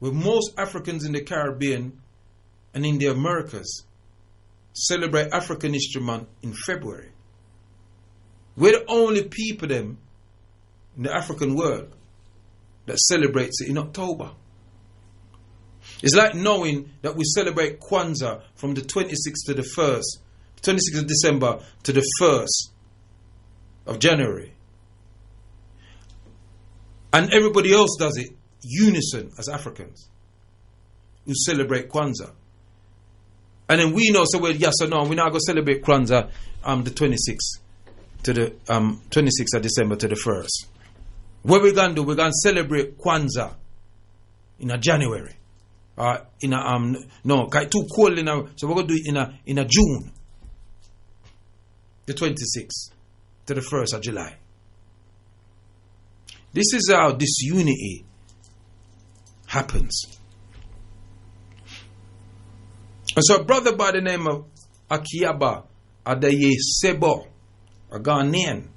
where most Africans in the Caribbean and in the Americas celebrate African History Month in February. We're the only people them in the African world that celebrates it in October. It's like knowing that we celebrate Kwanzaa from the 26th to the 1st, 26th of December to the 1st of January. And everybody else does it unison as Africans who celebrate Kwanzaa. And then we know, so well, yes or no, we're not going to celebrate Kwanzaa the 26th to the 26th of December to the 1st. What we're going to do, we're going to celebrate Kwanzaa in a January. In a no, it's too cold in a, so we're going to do it in a June, the 26th to the 1st of July. This is how disunity happens. And so a brother by the name of Akiaba Adaye Sebo, a Ghanaian,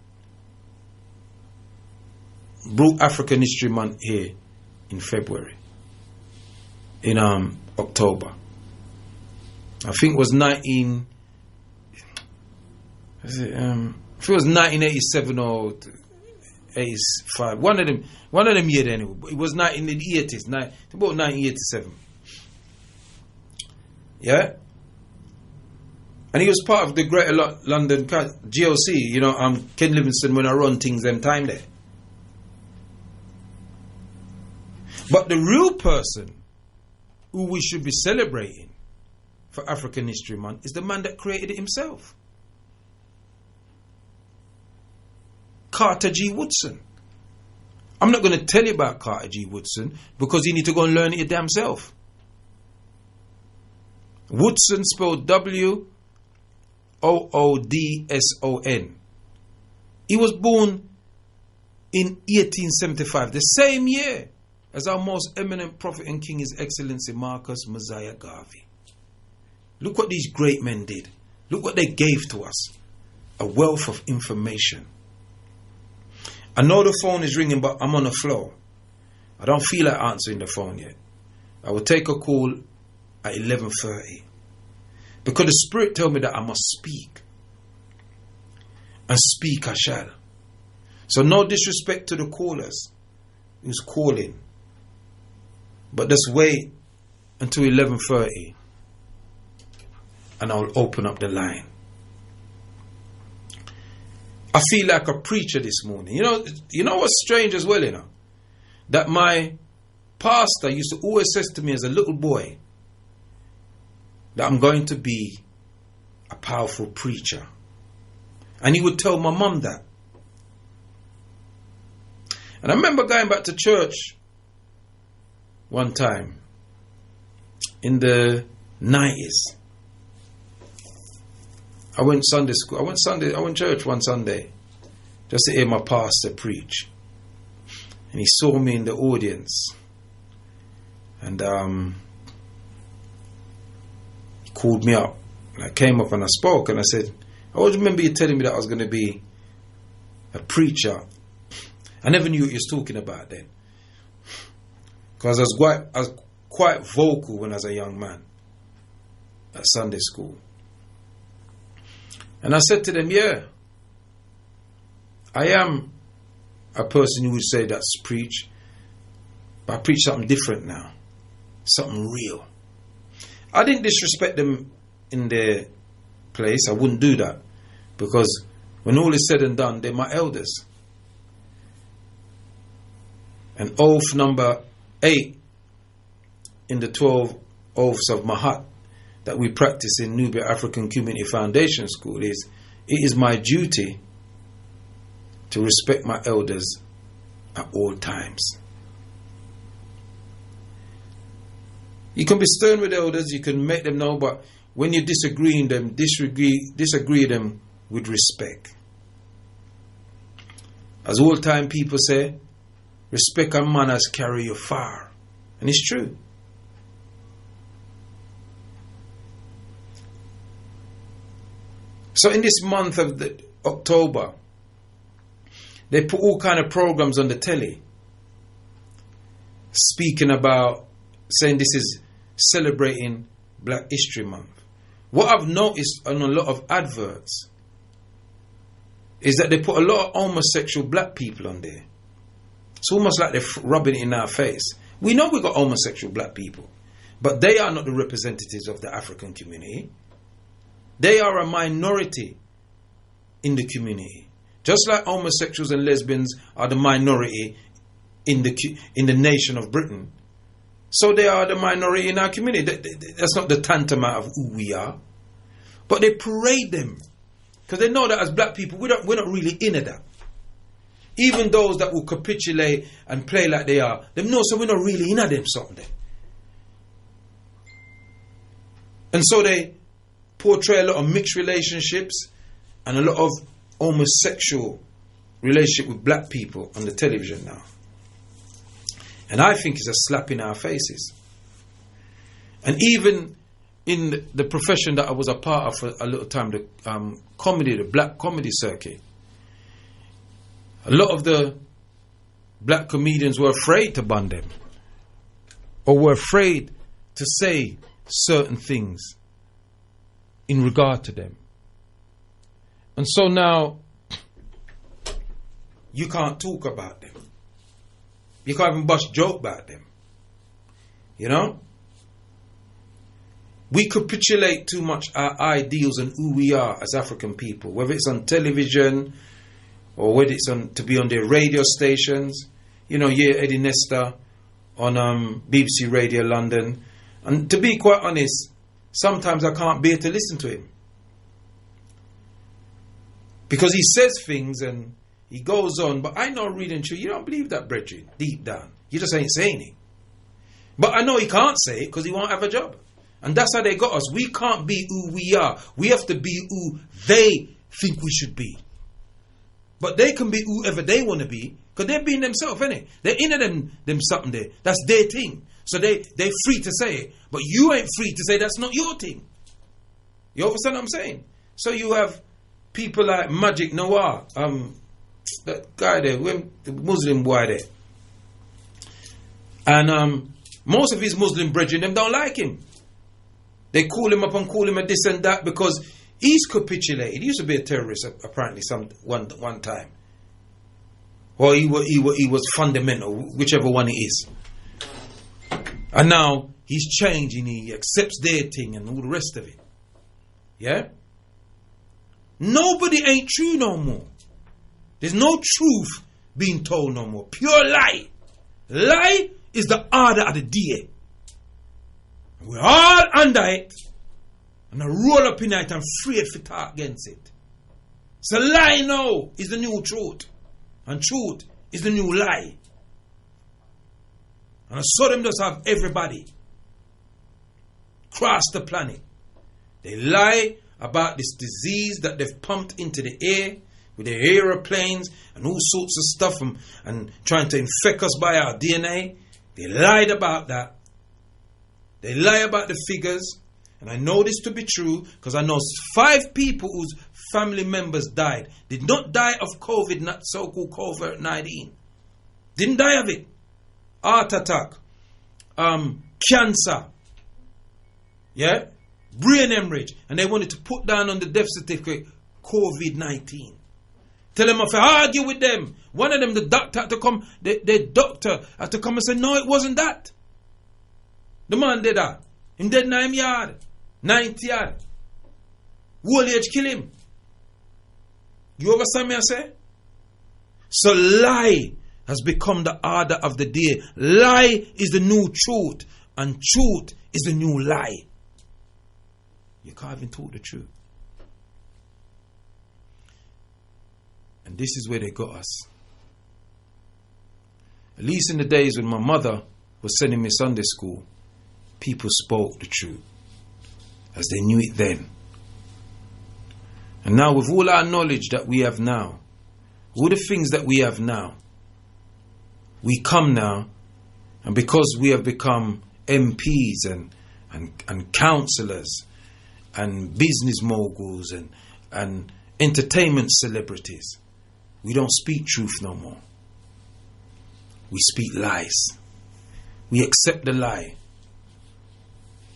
brought African History Month here in February, in October. I think it was 1987 or 85. One of them years anyway. It was in the 80s, about 1987. Yeah? And he was part of the Greater London GLC, Ken Livingstone when I run things them time there. But the real person who we should be celebrating for African History Month is the man that created it himself. Carter G. Woodson. I'm not going to tell you about Carter G. Woodson because you need to go and learn it your damn self. Woodson spelled Woodson. He was born in 1875, the same year as our most eminent prophet and king, His Excellency Marcus Mosiah Garvey. Look what these great men did. Look what they gave to us. A wealth of information. I know the phone is ringing, but I'm on the floor. I don't feel like answering the phone yet. I will take a call at 11:30. Because the Spirit told me that I must speak. And speak I shall. So no disrespect to the callers who's calling. But just wait until 11:30 and I'll open up the line. I feel like a preacher this morning. You know what's strange as well, that my pastor used to always say to me as a little boy that I'm going to be a powerful preacher. And he would tell my mum that. And I remember going back to church one time in the 90s. I went Sunday school. I went church one Sunday just to hear my pastor preach. And he saw me in the audience. And he called me up. And I came up and I spoke and I said, I always remember you telling me that I was going to be a preacher. I never knew what you was talking about then. Because I was quite vocal when I was a young man at Sunday school. And I said to them, yeah, I am a person who would say that's preach, but I preach something different now, something real. I didn't disrespect them in their place. I wouldn't do that, because when all is said and done, they're my elders. And oath number 8 in the 12 oaths of Mahat that we practice in Nubia African Community Foundation School is, it is my duty to respect my elders at all times. You can be stern with elders, you can make them know, but when you're disagreeing them, disagree them with respect. As old-time people say, respect and manners carry you far. And it's true. So in this month of October, they put all kind of programs on the telly, speaking about, saying this is celebrating Black History Month. What I've noticed on a lot of adverts is that they put a lot of homosexual black people on there. It's almost like they're rubbing it in our face. We know we've got homosexual black people, but they are not the representatives of the African community. They are a minority in the community. Just like homosexuals and lesbians are the minority in the nation of Britain, so they are the minority in our community. That's not the tantamount of who we are. But they parade them, because they know that as black people, we're not really into that. Even those that will capitulate and play like they are, they know, so we're not really into them something. And so they portray a lot of mixed relationships and a lot of homosexual relationship with black people on the television now. And I think it's a slap in our faces. And even in the profession that I was a part of for a little time, the black comedy circuit, a lot of the black comedians were afraid to bun them, or were afraid to say certain things in regard to them. And so now you can't talk about them. You can't even bust joke about them. You know? We capitulate too much our ideals and who we are as African people, whether it's on television or whether it's to be on their radio stations. You know, yeah, Eddie Nesta on BBC Radio London. And to be quite honest, sometimes I can't bear to listen to him, because he says things and he goes on, but I know reading through, you don't believe that, brethren, deep down. You just ain't saying it. But I know he can't say it because he won't have a job. And that's how they got us. We can't be who we are. We have to be who they think we should be. But they can be whoever they want to be, because they're being themselves, innit? They're in them something there. That's their thing. So they're free to say it. But you ain't free to say that's not your thing. You understand what I'm saying? So you have people like Magic Noir, that guy there, the Muslim boy there. And most of his Muslim brethren, them don't like him. They call him up and call him a this and that because he's capitulated. He used to be a terrorist, apparently, one time. Or he was fundamental, whichever one it is. And now he's changing, he accepts their thing and all the rest of it. Yeah? Nobody ain't true no more. There's no truth being told no more. Pure lie. Lie is the order of the day. We're all under it. And I roll up in it and afraid to talk against it. So lie now is the new truth. And truth is the new lie. And I saw them just have everybody across the planet. They lie about this disease that they've pumped into the air with their aeroplanes and all sorts of stuff and trying to infect us by our DNA. They lied about that. They lie about the figures. And I know this to be true because I know 5 people whose family members died. Did not die of COVID, not so-called COVID-19. Didn't die of it. Heart attack. cancer, yeah, brain hemorrhage, and they wanted to put down on the death certificate COVID-19. Tell them if I argue with them. One of them, the doctor had to come, the doctor had to come and say, no, it wasn't that. The man did that. Him dead 9 yard, 90 yard. Old age kill him. You understand me I say? So lie has become the order of the day. Lie is the new truth, and truth is the new lie. You can't even talk the truth. And this is where they got us. At least in the days when my mother was sending me Sunday school, people spoke the truth as they knew it then. And now with all our knowledge that we have now, all the things that we have now, we come now, and because we have become MPs and councillors and business moguls and entertainment celebrities, we don't speak truth no more. We speak lies. We accept the lie.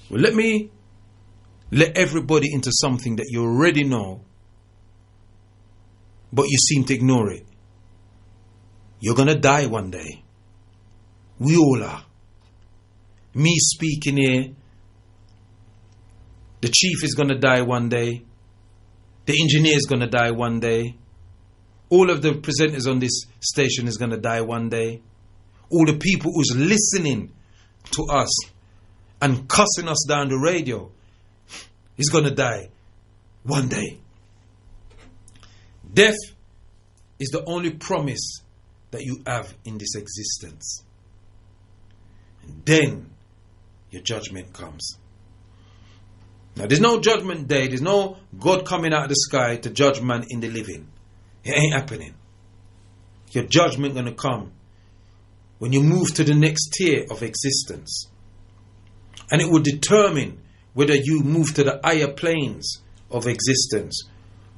Well, let me let everybody into something that you already know, but you seem to ignore it. You're going to die one day. We all are. Me speaking here, the chief is going to die one day. The engineer is going to die one day. All of the presenters on this station is going to die one day. All the people who's listening to us and cussing us down the radio is going to die one day. Death is the only promise that you have in this existence. And then your judgment comes. Now there's no judgment day. There's no God coming out of the sky to judge man in the living. It ain't happening. Your judgment going to come when you move to the next tier of existence. And it will determine whether you move to the higher planes of existence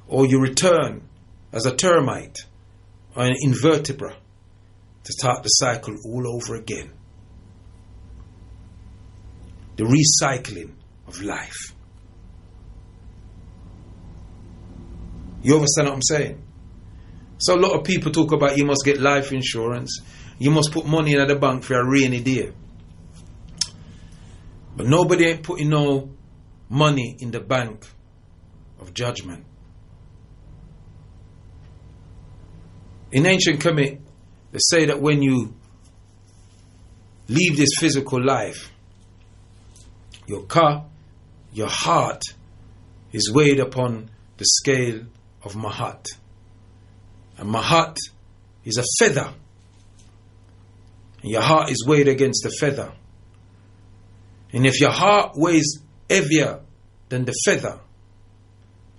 or you return as a termite or an invertebrate to start the cycle all over again. The recycling of life. You understand what I'm saying? So a lot of people talk about you must get life insurance. You must put money in the bank for a rainy day. But nobody ain't putting no money in the bank of judgment. In ancient Kemet, they say that when you leave this physical life, your heart is weighed upon the scale of Mahat. And Mahat is a feather. And your heart is weighed against the feather. And if your heart weighs heavier than the feather,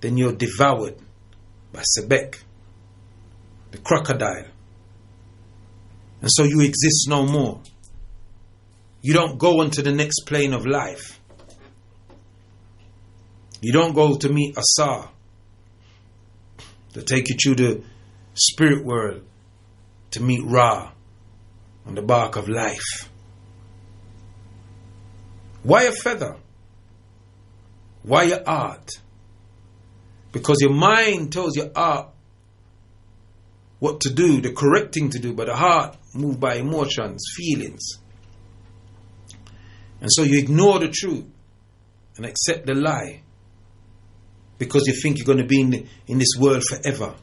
then you're devoured by Sebek, the crocodile. And so you exist no more. You don't go on to the next plane of life. You don't go to meet Asar, to take you through the spirit world, to meet Ra on the bark of life. Why a feather? Why your art? Because your mind tells your art what to do, the correct thing to do, but the heart moved by emotions, feelings. And so you ignore the truth and accept the lie because you think you're going to be in this world forever.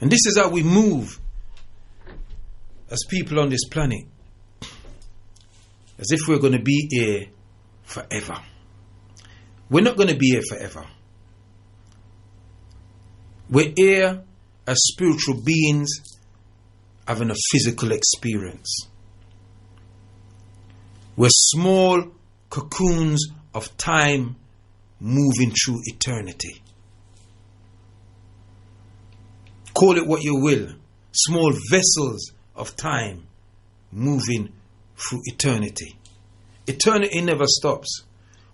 And this is how we move as people on this planet, as if we're going to be here forever. We're not going to be here forever. We're here as spiritual beings having a physical experience. We're small cocoons of time moving through eternity. Call it what you will. Small vessels of time moving through eternity. Eternity never stops.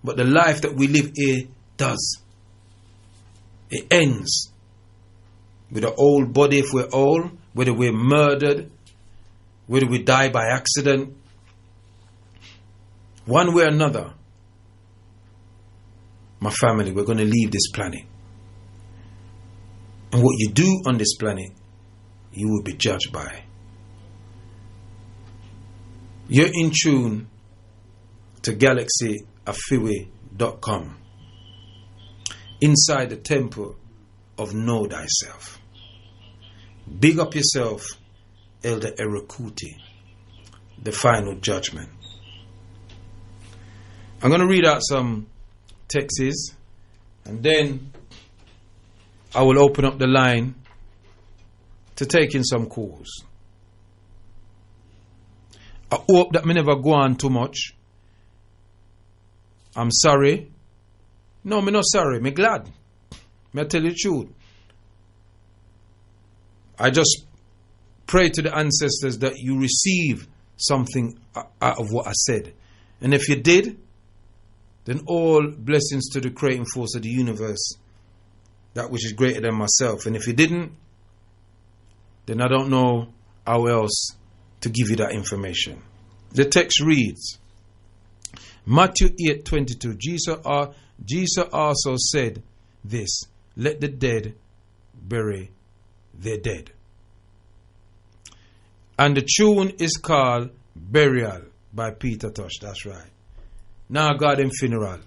But the life that we live here does. It ends with an old body if we're old, whether we're murdered, whether we die by accident, One way or another, my family, we're going to leave this planet. And what you do on this planet, you will be judged by. You're in tune to GalaxyAfiwe.com, inside the temple of Know Thyself. Big up yourself, Elder Erukuti, the final judgment. I'm going to read out some texts, and then I will open up the line to take in some calls. I hope that me never go on too much. I'm sorry. No, me not sorry. Me glad. Me tell you the truth. I just pray to the ancestors that you receive something out of what I said. And if you did, then all blessings to the creating force of the universe, that which is greater than myself. And if you didn't, then I don't know how else to give you that information. The text reads, Matthew 8:22. Jesus also said this, let the dead bury their dead. And the tune is called Burial by Peter Tosh. That's right. Now go at them funeral.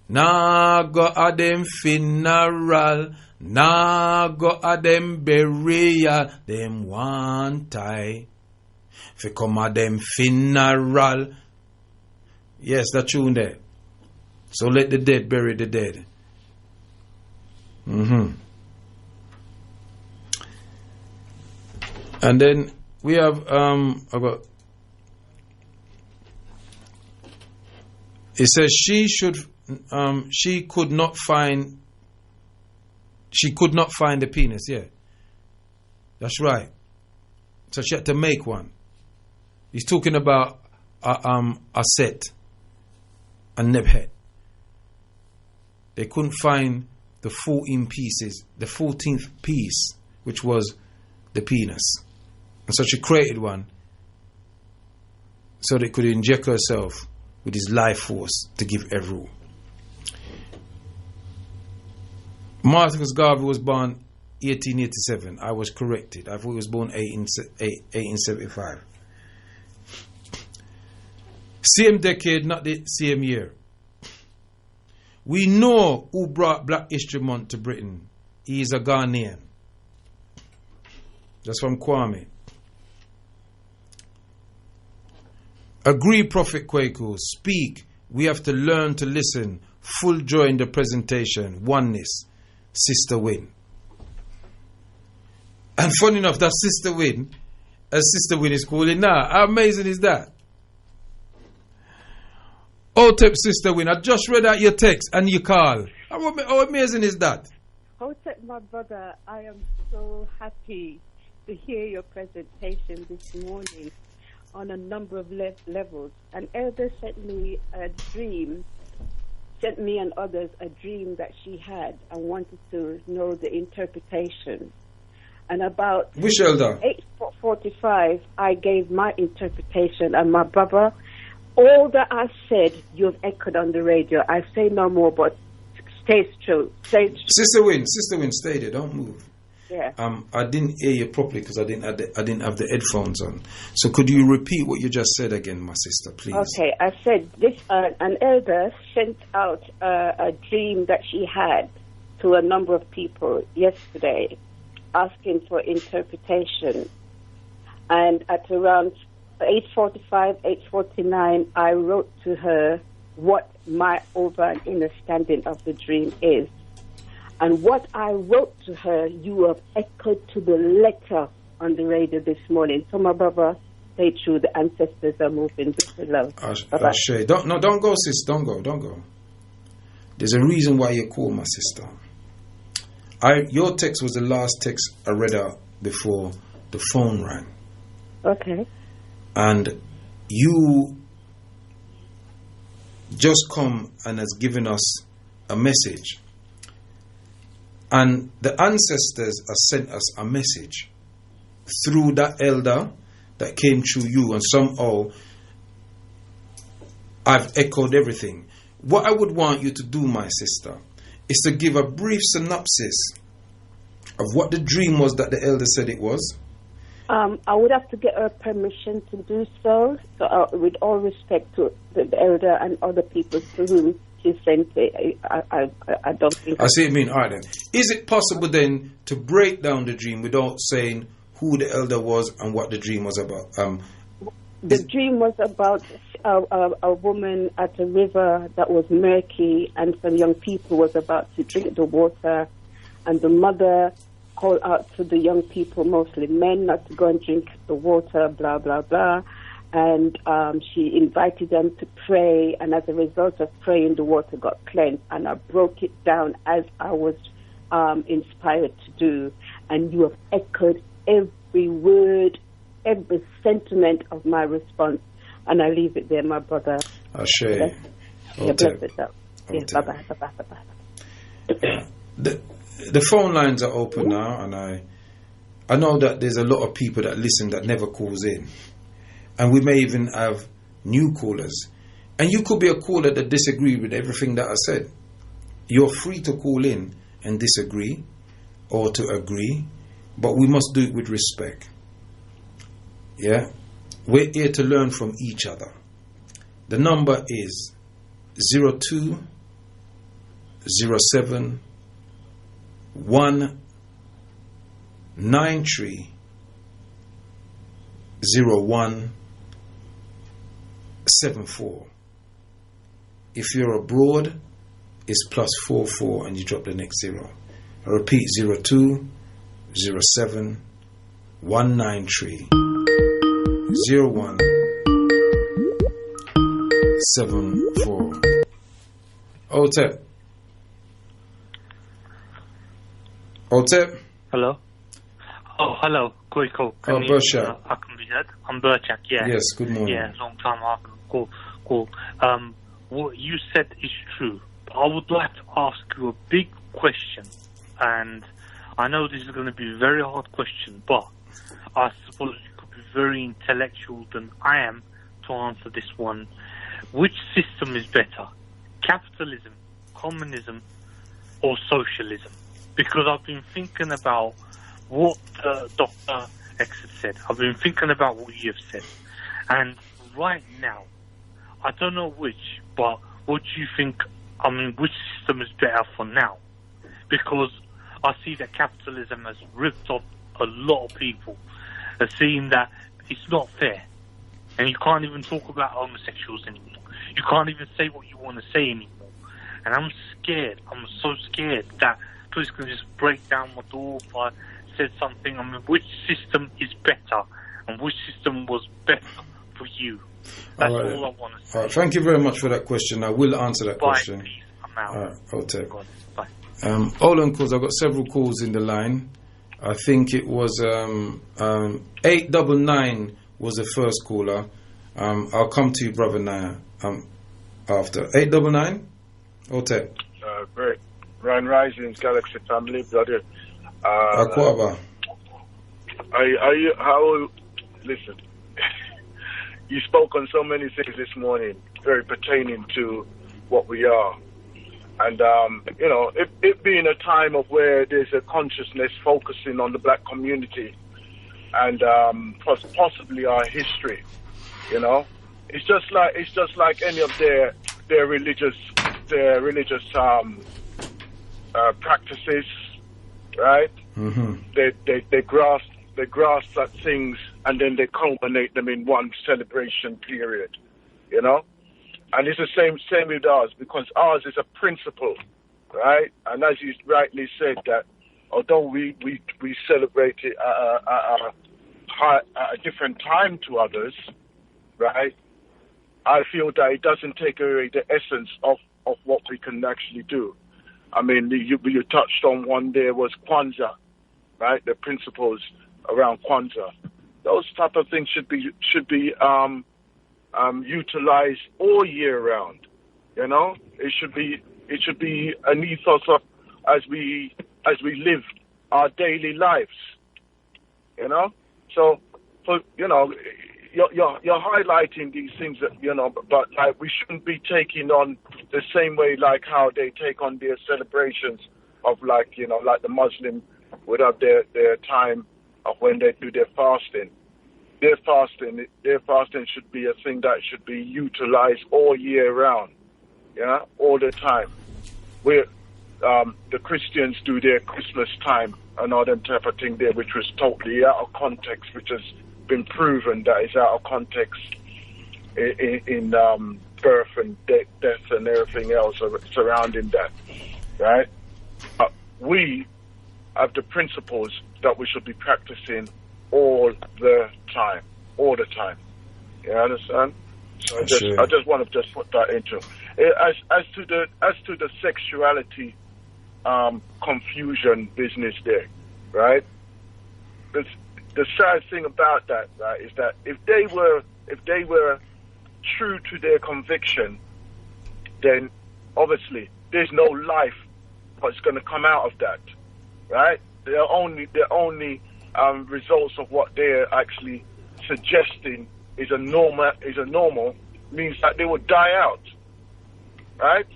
Now go at them funeral. Now go at them burial. Them one tie. If come at them funeral. Yes, that tune there. So let the dead bury the dead. And then we have it says she could not find the penis. Yeah, that's right. So she had to make one. He's talking about a set, a nebhet. They couldn't find the 14 pieces, the 14th piece, which was the penis. And so she created one so they could inject herself with his life force to give everyone. Martin Garvey was born 1887. I was corrected. I thought he was born 1875. Same decade, not the same year. We know who brought Black History Month to Britain. He is a Ghanaian. That's from Kwame. Agree, Prophet Kwaku. Speak. We have to learn to listen. Full joy in the presentation. Oneness. Sister Win. And funny enough, that Sister Win, as Sister Win is calling now. How amazing is that? Hotep Sister Win, I just read out your text and you call. How amazing is that? Hotep, my brother, I am so happy to hear your presentation this morning on a number of levels. An elder sent me and others a dream that she had and wanted to know the interpretation. And about which elder? 8:45, I gave my interpretation, and my brother, all that I said, you've echoed on the radio. I say no more, but stay true. Stay true. Sister Win, stay there. Don't move. Yeah. I didn't hear you properly because I didn't have the headphones on. So could you repeat what you just said again, my sister, please? Okay, I said this. An elder sent out a dream that she had to a number of people yesterday, asking for interpretation. And at around 8:45, 8:49, I wrote to her what my over and understanding of the dream is. And what I wrote to her, you have echoed to the letter on the radio this morning. So my brother, stay true. The ancestors are moving with the love. Sure. Don't go, sis. Don't go. There's a reason why you call, my sister. Your text was the last text I read out before the phone rang. Okay. And you just come and has given us a message. And the ancestors have sent us a message through that elder that came through you, and somehow I've echoed everything. What I would want you to do, my sister, is to give a brief synopsis of what the dream was that the elder said it was. I would have to get her permission to do so. So, with all respect to the elder and other people to whom she sent it, I don't think. I see what you mean. All right, then. Is it possible then to break down the dream without saying who the elder was and what the dream was about? The dream was about a woman at a river that was murky, and some young people was about to drink the water, and the mother called out to the young people, mostly men, not to go and drink the water, blah, blah, blah. And she invited them to pray, and as a result of praying, the water got cleansed. And I broke it down as I was inspired to do. And you have echoed every word, every sentiment of my response. And I leave it there, my brother. Ashe. Yeah, bless yourself. Yeah, bye-bye, bye-bye, bye-bye. The phone lines are open now, and I know that there's a lot of people that listen that never calls in. And we may even have new callers. And you could be a caller that disagrees with everything that I said. You're free to call in and disagree or to agree, but we must do it with respect. Yeah? We're here to learn from each other. The number is 02 07 193 0174. If you're abroad, it's +44 and you drop the next 0. I repeat, 02 07 193 0174. Otep. Otep. Hello. Oh, hello. Kwaku. Oh, Bershak. I can be heard. I'm Bershak, yeah. Yes, good morning. Yeah, long time after. Cool. What you said is true. But I would like to ask you a big question. And I know this is going to be a very hard question, but I suppose you could be very intellectual than I am to answer this one. Which system is better? Capitalism, communism, or socialism? Because I've been thinking about what Dr. X has said. I've been thinking about what you have said. And right now, I don't know which, but what do you think, which system is better for now? Because I see that capitalism has ripped off a lot of people, seeing that it's not fair. And you can't even talk about homosexuals anymore. You can't even say what you want to say anymore. And I'm scared. I'm so scared that police can just break down my door if I said something. Which system is better? And which system was better for you? That's all I want to say. All right. Thank you very much for that question. I will answer that question. Please. I'm out. All right, I'll take. Bye. Hold on, calls. I've got several calls in the line. I think it was 899 was the first caller. I'll come to you, brother Naya, after. 899? Otep. Great. Ryan Rising's Galaxy family, brother. Akwaba. Listen, you spoke on so many things this morning, very pertaining to what we are. And, it being a time of where there's a consciousness focusing on the black community and possibly our history, it's just like any of their religious practices, right? Mm-hmm. They grasp at things and then they culminate them in one celebration period, And it's the same with ours, because ours is a principle, right? And as you rightly said, that although we celebrate it at a different time to others, right? I feel that it doesn't take away the essence of what we can actually do. You touched on one there was Kwanzaa, right? The principles around Kwanzaa. Those type of things should be utilized all year round. It should be an ethos of as we live our daily lives. So you're highlighting these things that, but like we shouldn't be taking on the same way like how they take on their celebrations of like the Muslim would have their time of when they do their fasting. Their fasting should be a thing that should be utilized all year round, all the time. Where the Christians do their Christmas time and all them type of thing there, which was totally out of context, which has been proven that is out of context in birth and death and everything else surrounding that, right? We have the principles that we should be practicing all the time. You understand? So I just want to put that into as to the sexuality confusion business there, right? The sad thing about that, right, is that if they were true to their conviction, then obviously there's no life that's going to come out of that, right? The only results of what they're actually suggesting is a normal means that they will die out, right?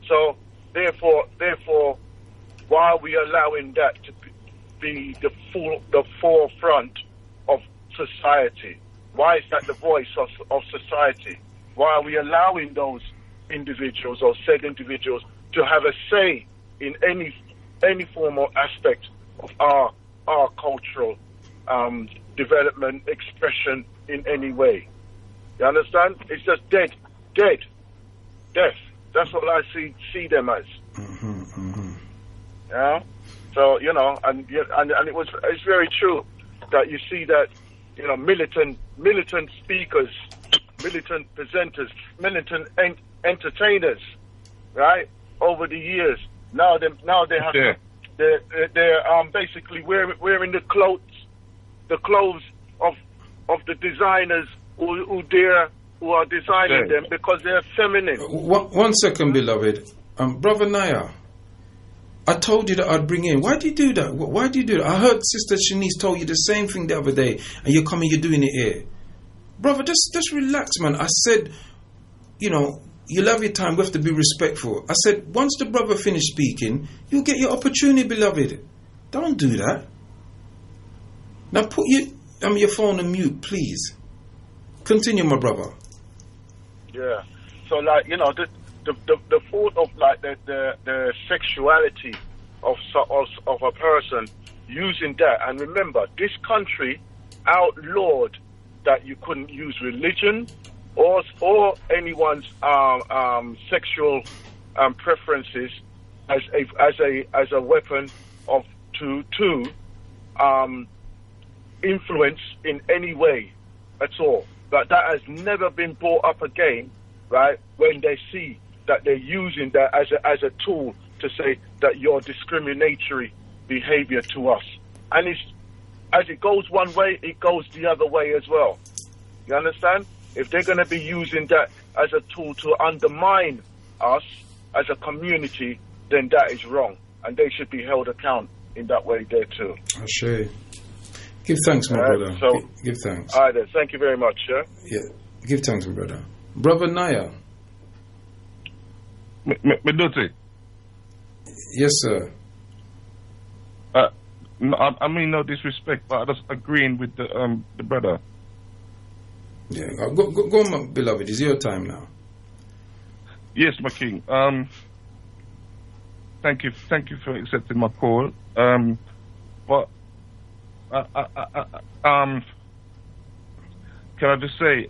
So therefore, why are we allowing that to be the forefront of society? Why is that the voice of society? Why are we allowing those individuals or said individuals to have a say in any form or aspect of our cultural development, expression in any way? You understand? It's just death. That's what I see them as. Yeah. So and it's very true that you see that militant speakers, militant presenters, militant entertainers, right? Over the years, now they have they're basically wearing the clothes of the designers who are designing them because they're feminine. One second, beloved. Brother Naya, I told you that I'd bring in. Why do you do that? Why do you do that? I heard Sister Shanice told you the same thing the other day, and you're doing it here. Brother, just relax, man. I said, you'll have your time. We have to be respectful. I said, once the brother finished speaking, you'll get your opportunity, beloved. Don't do that. Now put your phone on mute, please. Continue, my brother. Yeah. So, the thought of the sexuality of a person using that, and remember, this country outlawed that you couldn't use religion or anyone's sexual preferences as a weapon to influence in any way at all. But that has never been brought up again, right? When they see that they're using that as a tool to say that you're discriminatory behavior to us. And as it goes one way, it goes the other way as well. You understand? If they're going to be using that as a tool to undermine us as a community, then that is wrong. And they should be held account in that way there too. Ashe. Give thanks, my brother. So, give thanks. All right, then. Thank you very much, sir. Yeah. Give thanks, my brother. Brother Naya. Meduti. Yes, sir. I mean no disrespect, but I'm just agreeing with the brother. Yeah, go on, my beloved. It's your time now. Yes, my king. Thank you for accepting my call. But can I just say,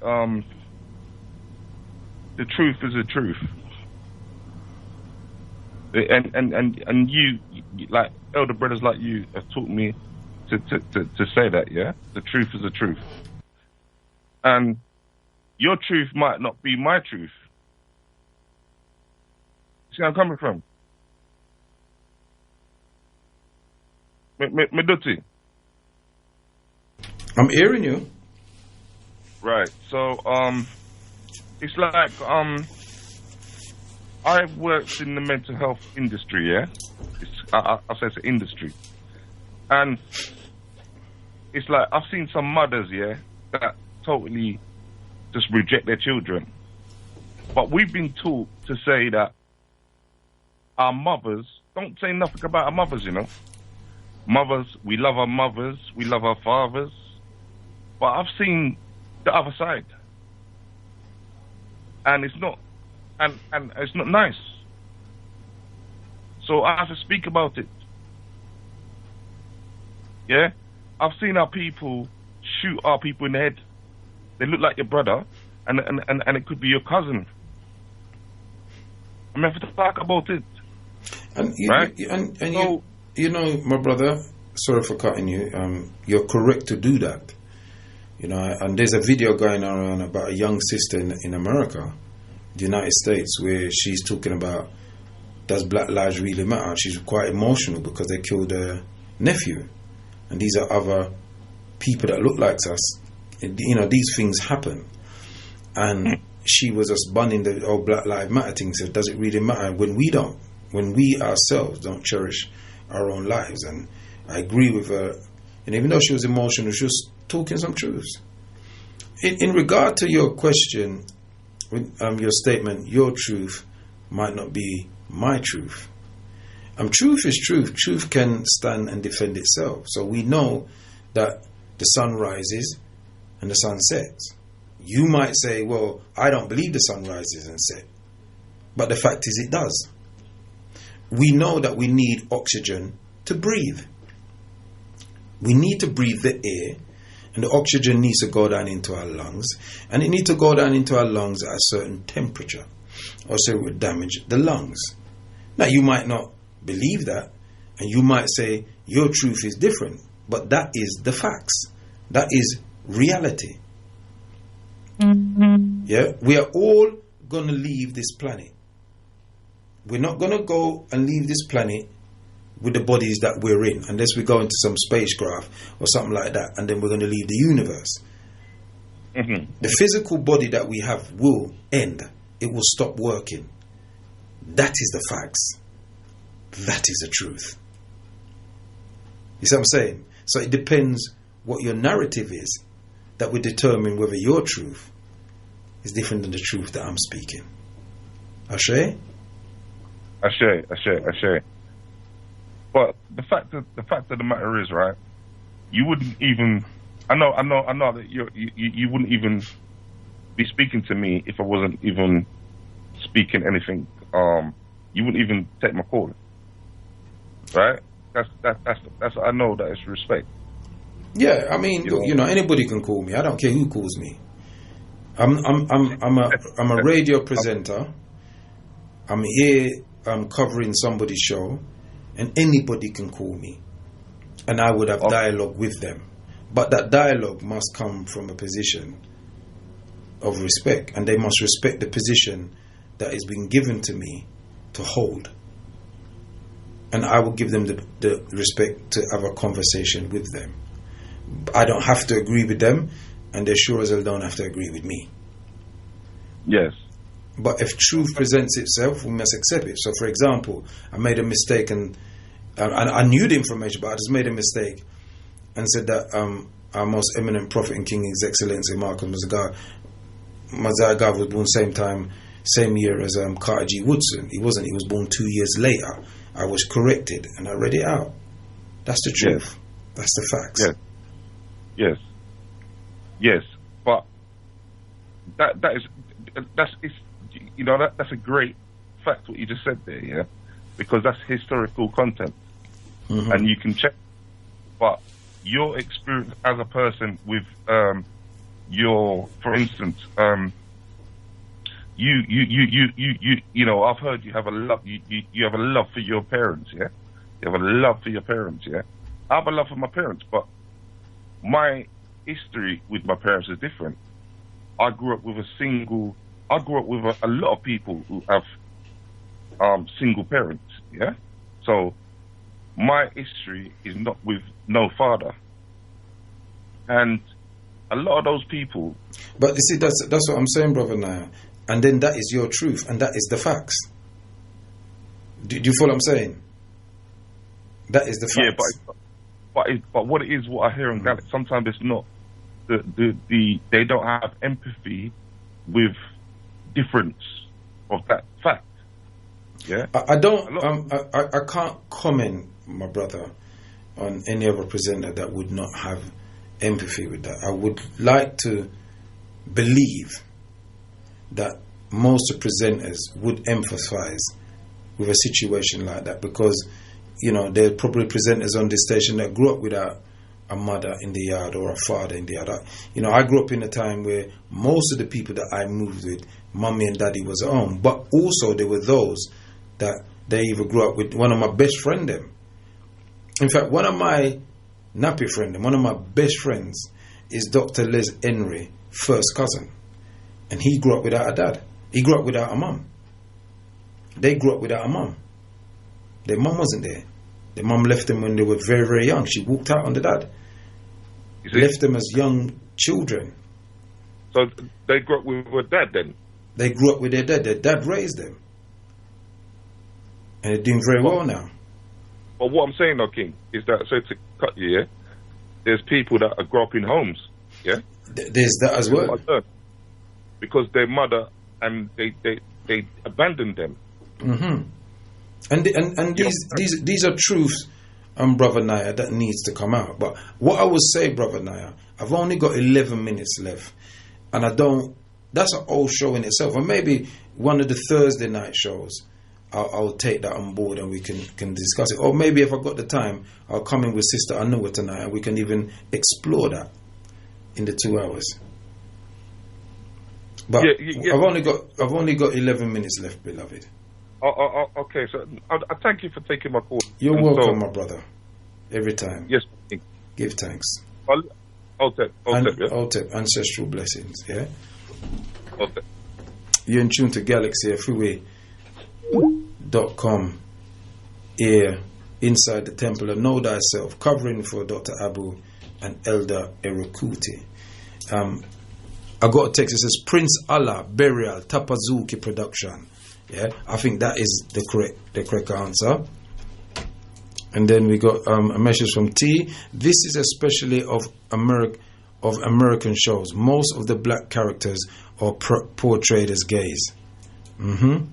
the truth is the truth. And you, like elder brothers like you, have taught me to say that. Yeah, the truth is the truth, and your truth might not be my truth. See where I'm coming from, Meduti? I'm hearing you. Right. So it's like I've worked in the mental health industry, yeah? I say it's an industry. And it's like I've seen some mothers, yeah, that totally just reject their children. But we've been taught to say that our mothers, don't say nothing about our mothers, you know. Mothers, we love our mothers, we love our fathers. But I've seen the other side. And it's not, and it's not nice. So I have to speak about it. Yeah? I've seen our people shoot our people in the head. They look like your brother, and it could be your cousin. I mean, I have to talk about it. And you, right? So, you know, my brother, sorry for cutting you. You're correct to do that. You know, and there's a video going around about a young sister in America, the United States, where she's talking about, does Black lives really matter? She's quite emotional because they killed her nephew. And these are other people that look like us. You know, these things happen. And she was just bunning the old Black Lives Matter thing. So does it really matter when we don't? When we ourselves don't cherish our own lives? And I agree with her. And even though she was emotional, she was talking some truths. In regard to your question, your statement, your truth might not be my truth. Truth is truth. Truth can stand and defend itself. So we know that the sun rises and the sun sets. You might say, well, I don't believe the sun rises and sets. But the fact is it does. We know that we need oxygen to breathe. We need to breathe the air, and the oxygen needs to go down into our lungs, and it needs to go down into our lungs at a certain temperature, or so it would damage the lungs. Now, you might not believe that, and you might say your truth is different, but that is the facts. That is reality. Mm-hmm. Yeah, we are all going to leave this planet. We're not going to go and leave this planet with the bodies that we're in, unless we go into some spacecraft or something like that, and then we're going to leave the universe. Mm-hmm. The physical body that we have will end. It will stop working. That is the facts. That is the truth. You see what I'm saying? So it depends what your narrative is that will determine whether your truth is different than the truth that I'm speaking. Ashe? Ashe. But the fact of the matter is, right? You wouldn't even. I know that you wouldn't even be speaking to me if I wasn't even speaking anything. You wouldn't even take my call, right? That's. I know that it's respect. Yeah, I mean, you know, anybody can call me. I don't care who calls me. I'm a radio presenter. I'm here. I'm covering somebody's show. And anybody can call me, and I would have dialogue with them. But that dialogue must come from a position of respect, and they must respect the position that has been given to me to hold. And I will give them the respect to have a conversation with them. I don't have to agree with them, and they sure as hell don't have to agree with me. Yes. But if truth presents itself, we must accept it. So, for example, I made a mistake, and I knew the information, but I just made a mistake and said that our most eminent prophet and king, His Excellency Marcus Mosiah Garvey was born same year as Carter G. Woodson. He wasn't. He was born 2 years later. I was corrected, and I read it out. That's the truth. Yes. That's the facts. Yes. But that's a great fact what you just said there, yeah, because that's historical content, and you can check. But your experience as a person with for instance, you know, I've heard you have a love. You have a love for your parents, yeah. You have a love for your parents, yeah. I have a love for my parents, but my history with my parents is different. I grew up with a lot of people who have single parents, yeah? So my history is not with no father. And a lot of those people... But you see, that's what I'm saying, Brother Naya. And then that is your truth, and that is the facts. Do you follow what I'm saying? That is the facts. Yeah, but what it is, what I hear on Gallic, sometimes it's not they don't have empathy with difference of that fact. Yeah, I don't. I can't comment, my brother, on any other presenter that would not have empathy with that. I would like to believe that most of the presenters would empathize with a situation like that, because there are probably presenters on this station that grew up without a mother in the yard or a father in the yard. I grew up in a time where most of the people that I moved with, mommy and daddy was at home, but also there were those that they even grew up with one of my best friend them. In fact, one of my nappy friend and one of my best friends is Dr. Les Henry, first cousin, and he grew up without a dad. He grew up without a mum. They grew up without a mum. Their mum wasn't there. Their mum left them when they were very, very young. She walked out on the dad. Left them as young children. So they grew up with a dad then? They grew up with their dad. Their dad raised them. And they're doing very well now. But what I'm saying though, King, is that, so to cut you, yeah, there's people that grow up in homes, yeah? There's that as well. Because their mother, and they abandoned them. Mm-hmm. And these are truths, Brother Naya, that needs to come out. But what I would say, Brother Naya, I've only got 11 minutes left, and that's an old show in itself. Or maybe one of the Thursday night shows, I'll take that on board and we can discuss it. Or maybe if I've got the time, I'll come in with Sister Anua tonight and we can even explore that in the 2 hours. But yeah. I've only got 11 minutes left, beloved. Okay, so I thank you for taking my call. You're welcome, my brother. Every time. Yes. Give thanks. OTEP, ancestral blessings, yeah? OTEP. You're in tune to Galaxy Freeway.com. Here, inside the temple of Know Thyself, covering for Dr. Abu and Elder Erukuti. I got a text that says Prince Allah Burial Tapazuki Production. Yeah, I think that is the correct answer. And then we got a message from T. This is especially of American shows. Most of the black characters are portrayed as gays. Mm-hmm.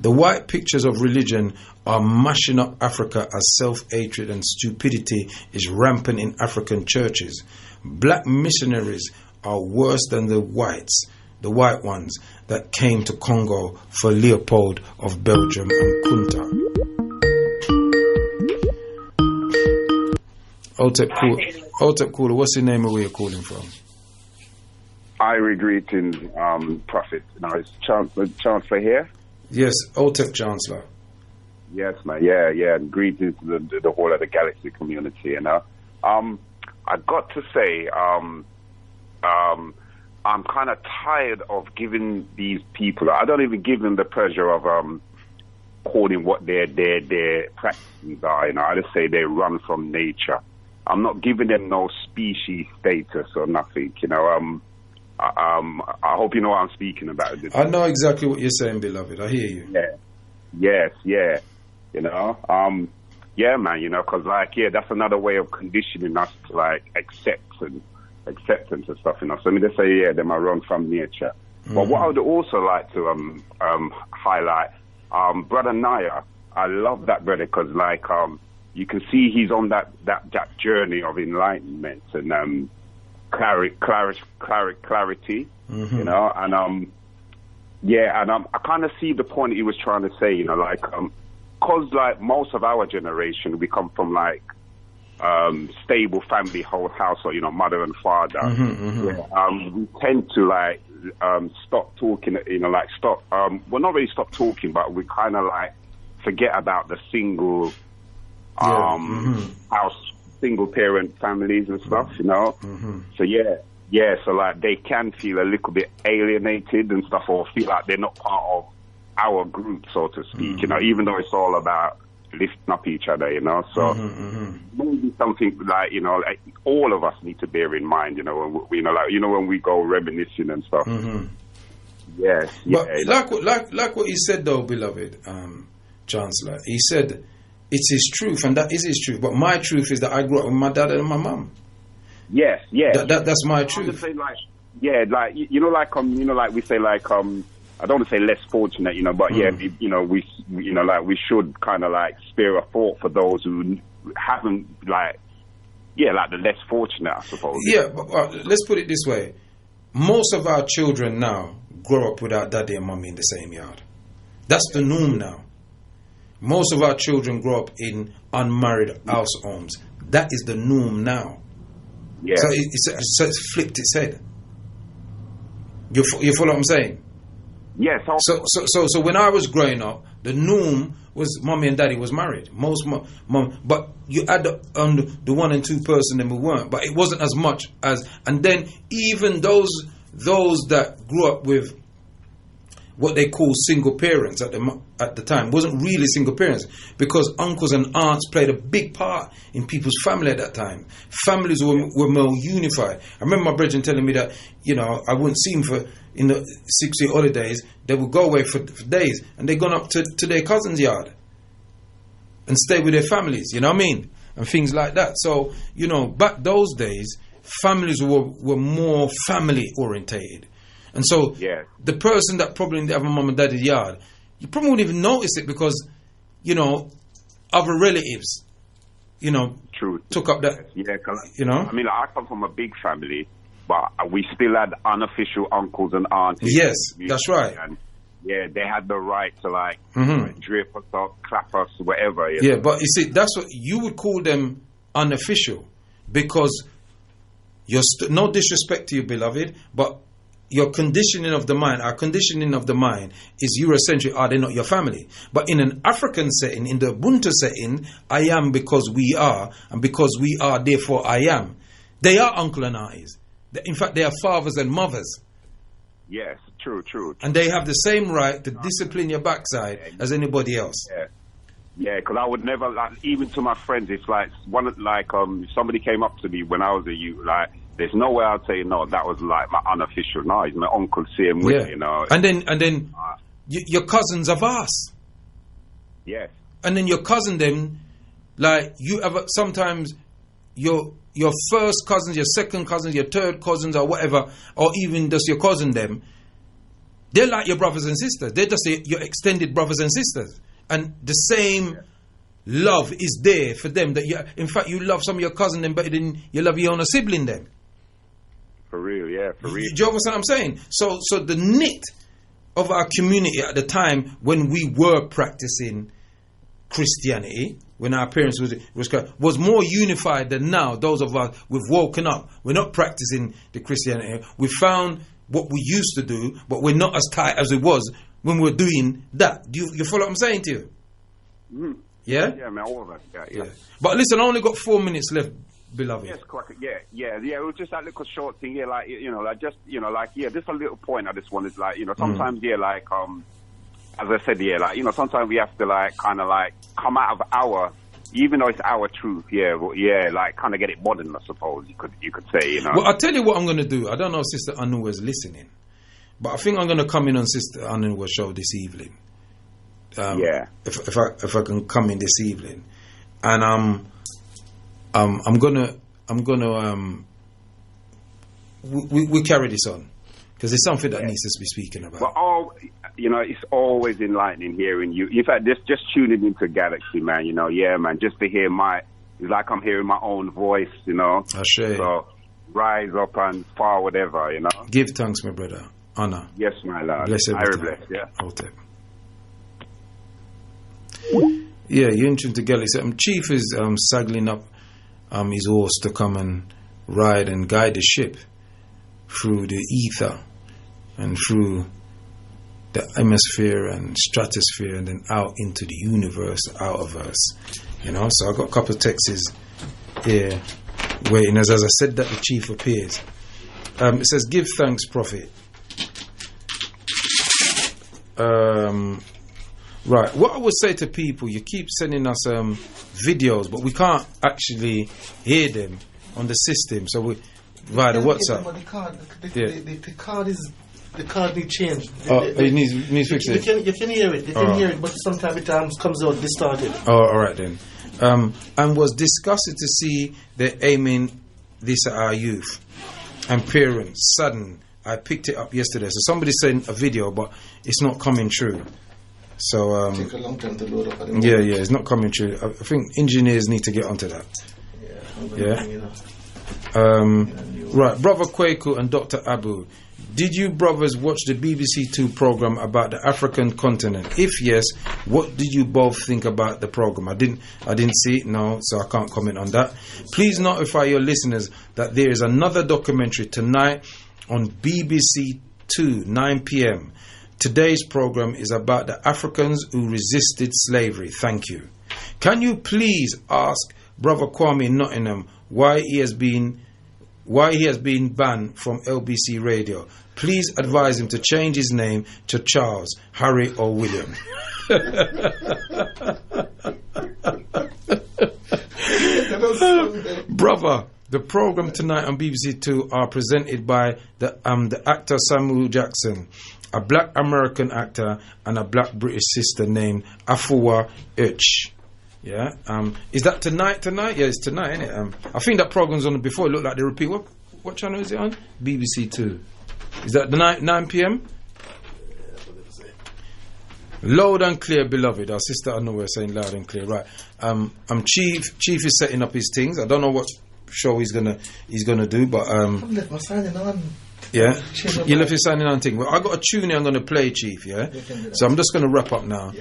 The white pictures of religion are mashing up Africa as self-hatred and stupidity is rampant in African churches. Black missionaries are worse than the white ones that came to Congo for Leopold of Belgium and Kunta. Otep Cooler, what's the name of where you're calling from? Irie greetings, Prophet. Now, is Chancellor here? Yes, Otep Chancellor. Yes, man. Yeah. And greetings to the whole of the Galaxy community, I got to say, I'm kind of tired of giving these people, I don't even give them the pleasure of calling what their practices are. I just say they run from nature. I'm not giving them no species status or nothing. I hope you know what I'm speaking about. I know exactly what you're saying, beloved. I hear you. Yeah. Yes. Yeah, man. Because that's another way of conditioning us to acceptance and stuff. So me just say, they might run from nature. Mm-hmm. But what I would also like to highlight, Brother Naya, I love that brother because you can see he's on that journey of enlightenment and clarity. Mm-hmm. And I kind of see the point he was trying to say. Because most of our generation, we come from stable family household, mother and father. Mm-hmm. Yeah, we tend to stop talking, well, not really stop talking, but we kind of forget about the single house, single parent families and stuff, Mm-hmm. So so they can feel a little bit alienated and stuff, or feel like they're not part of our group, so to speak, even though it's all about lifting up each other, so maybe something all of us need to bear in mind, when we go reminiscing and stuff. Mm-hmm. Yes, like what he said though, beloved Chancellor, he said it's his truth, and that is his truth. But my truth is that I grew up with my dad and my mum. Yes, yes. That's my I truth. would say like, yeah, like like we say like I don't want to say less fortunate, but yeah, we should kind of like spare a thought for those who haven't like the less fortunate, I suppose. Yeah, but let's put it this way: most of our children now grow up without daddy and mommy in the same yard. That's the norm now. Most of our children grow up in unmarried house homes. That is the norm now. Yeah. So it's flipped its head. You follow what I'm saying? Yes. So when I was growing up, the norm was mommy and daddy was married. Most mom, but you add on the 1 and 2 person, then we weren't. But it wasn't as much as. And then even those that grew up with what they call single parents at the time wasn't really single parents, because uncles and aunts played a big part in people's family at that time. Families were more unified. I remember my brethren telling me that I wouldn't see them in the 6-week holidays. They would go away for days, and they'd gone up to their cousin's yard and stay with their families. You know what I mean? And things like that. So back those days, families were more family orientated. And so the person that probably didn't have a mum and daddy's yard, you probably wouldn't even notice it, because, other relatives, True. took up that, I mean, I come from a big family, but we still had unofficial uncles and aunties. Yes, that's right. And they had the right to drip us up, clap us, whatever. Yeah, but you see, that's what you would call them, unofficial, because you're no disrespect to you, beloved, but your conditioning of the mind, our conditioning of the mind is Eurocentric. Are they not your family? But in an African setting, in the Ubuntu setting, I am because we are, and because we are, therefore I am. They are uncle and aunties. In fact, they are fathers and mothers. Yes, true. And they have the same right to discipline your backside as anybody else. Yeah, because I would never, even to my friends, it's like somebody came up to me when I was a youth, there's no way I'd say, no, that was like my unofficial. No, he's my uncle, same way, And then your cousins are vast. Yes. And then your cousin them, you ever, sometimes your first cousins, your second cousins, your third cousins or whatever, or even just your cousin them, they're like your brothers and sisters. They're just your extended brothers and sisters. And the same love is there for them. In fact, you love some of your cousin them better than you love your own sibling them. For real, yeah, for real. Do you understand what I'm saying? So the knit of our community at the time when we were practicing Christianity, when our parents was more unified than now. Those of us, we've woken up. We're not practicing the Christianity. We found what we used to do, but we're not as tight as it was when we were doing that. Do you follow what I'm saying to you? Mm-hmm. Yeah? Yeah, man, all of that. Yeah. But listen, I only got 4 minutes left, beloved. Yes, Kwaku. Yeah. It was just that little short thing. Yeah, just a little point. I just wanted, sometimes, as I said, sometimes we have to, come out of even though it's our truth, kind of get it modern, I suppose you could say, Well, I'll tell you what I'm going to do. I don't know if Sister Anu was listening, but I think I'm going to come in on Sister Anu's show this evening. If I can come in this evening, and I'm gonna we carry this on, because it's something that needs to be speaking about. But it's always enlightening hearing you. In fact, just tuning into Galaxy, man. Man, just to hear it's like I'm hearing my own voice. Ashe. So rise up and far, whatever. Give thanks, my brother. Honor. Yes, my lord. Bless every time. Yeah. Hotep. Yeah, you're interested to get it. Chief is saggling up his horse to come and ride and guide the ship through the ether and through the hemisphere and stratosphere and then out into the universe, out of us. So I got a couple of texts here waiting as I said that the chief appears. It says, give thanks, Prophet. Right, what I would say to people, you keep sending us videos, but we can't actually hear them on the system, so we via the WhatsApp. But the card needs change. It needs fixing. You can hear it. You can hear it, but sometimes it comes out distorted. Oh, all right then. And was disgusted to see they're aiming this at our youth and parents. Saddened. I picked it up yesterday. So somebody sent a video, but it's not coming true. So take a long time to load up. Yeah, it's not coming true. I think engineers need to get onto that. Right, Brother Kwaku and Dr. Abu, did you brothers watch the BBC Two program about the African continent? If yes, what did you both think about the program? I didn't see it, no, so I can't comment on that. Please notify your listeners that there is another documentary tonight on BBC Two, 9 p.m. Today's program is about the Africans who resisted slavery. Thank you. Can you please ask Brother Kwame Nottingham why he has been banned from LBC Radio? Please advise him to change his name to Charles, Harry or William. Brother, the program tonight on BBC Two are presented by the actor Samuel Jackson, a black American actor, and a black British sister named Afua Uch. Yeah. Is that tonight? Yeah, it's tonight, isn't it? I think that program's on before. It looked like they repeat. What channel is it on? BBC Two. Is that the 9 p.m.? Loud and clear, beloved. Our sister I know we're saying loud and clear. Right. Chief is setting up his things. I don't know what show he's gonna do, but I've left my signing on. Yeah, you left your signing on thing. Well, I got a tune I'm going to play, Chief. Yeah, so I'm just going to wrap up now.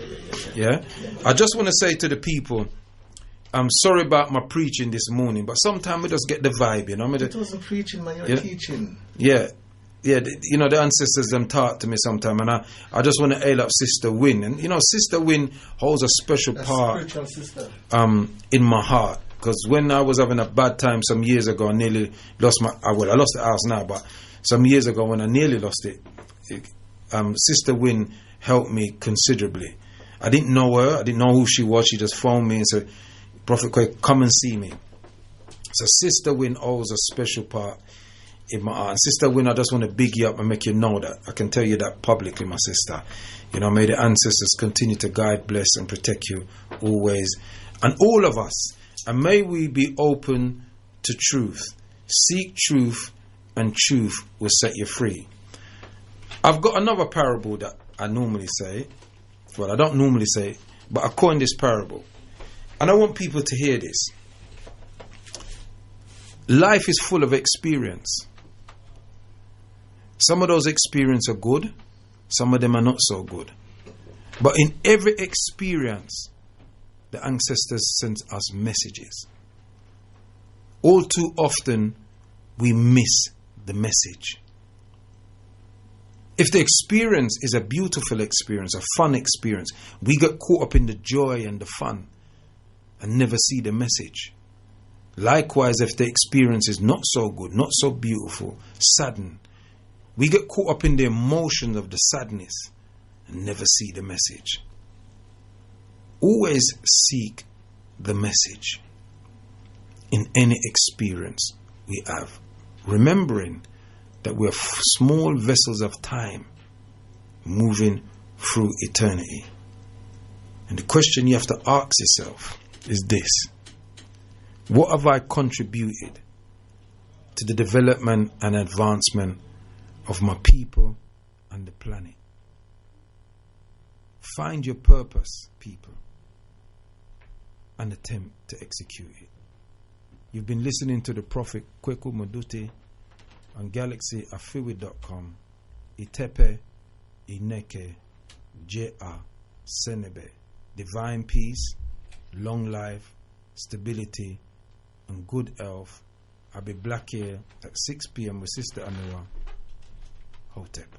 Yeah, I just want to say to the people, I'm sorry about my preaching this morning, but sometimes we just get the vibe, you know. It wasn't preaching, man. You're teaching. Yeah. You know, the ancestors them taught to me sometime, and I just want to hail up Sister Wynn, and you know, Sister Wynn holds a special part in my heart, because when I was having a bad time some years ago, I nearly lost I lost the house now, but some years ago when I nearly lost it, Sister Wynn helped me considerably. I didn't know her, I didn't know who she was. She just phoned me and said, Prophet Quake, come and see me. So Sister Wynn holds a special part in my heart. And Sister Wynn, I just want to big you up and make you know that. I can tell you that publicly, my sister. You know, may the ancestors continue to guide, bless and protect you always. And all of us. And may we be open to truth. Seek truth, and truth will set you free. I've got another parable that I normally say. Well, I don't normally say it, but I coined this parable. And I want people to hear this. Life is full of experience. Some of those experiences are good, some of them are not so good. But in every experience, the ancestors sent us messages. All too often, we miss the message. If the experience is a beautiful experience, a fun experience, we get caught up in the joy and the fun and never see the message. Likewise, if the experience is not so good, not so beautiful, saddened, we get caught up in the emotions of the sadness and never see the message. Always seek the message in any experience we have, remembering that we are small vessels of time moving through eternity. And the question you have to ask yourself is this: what have I contributed to the development and advancement of my people and the planet? Find your purpose, people, and attempt to execute it. You've been listening to the Prophet Kwaku Moduti on GalaxyAfiwi.com. Itepe, Ineke, J.A. Senebe. Divine peace, long life, stability, and good health. I'll be back here at 6 p.m. with Sister Amira Hotep.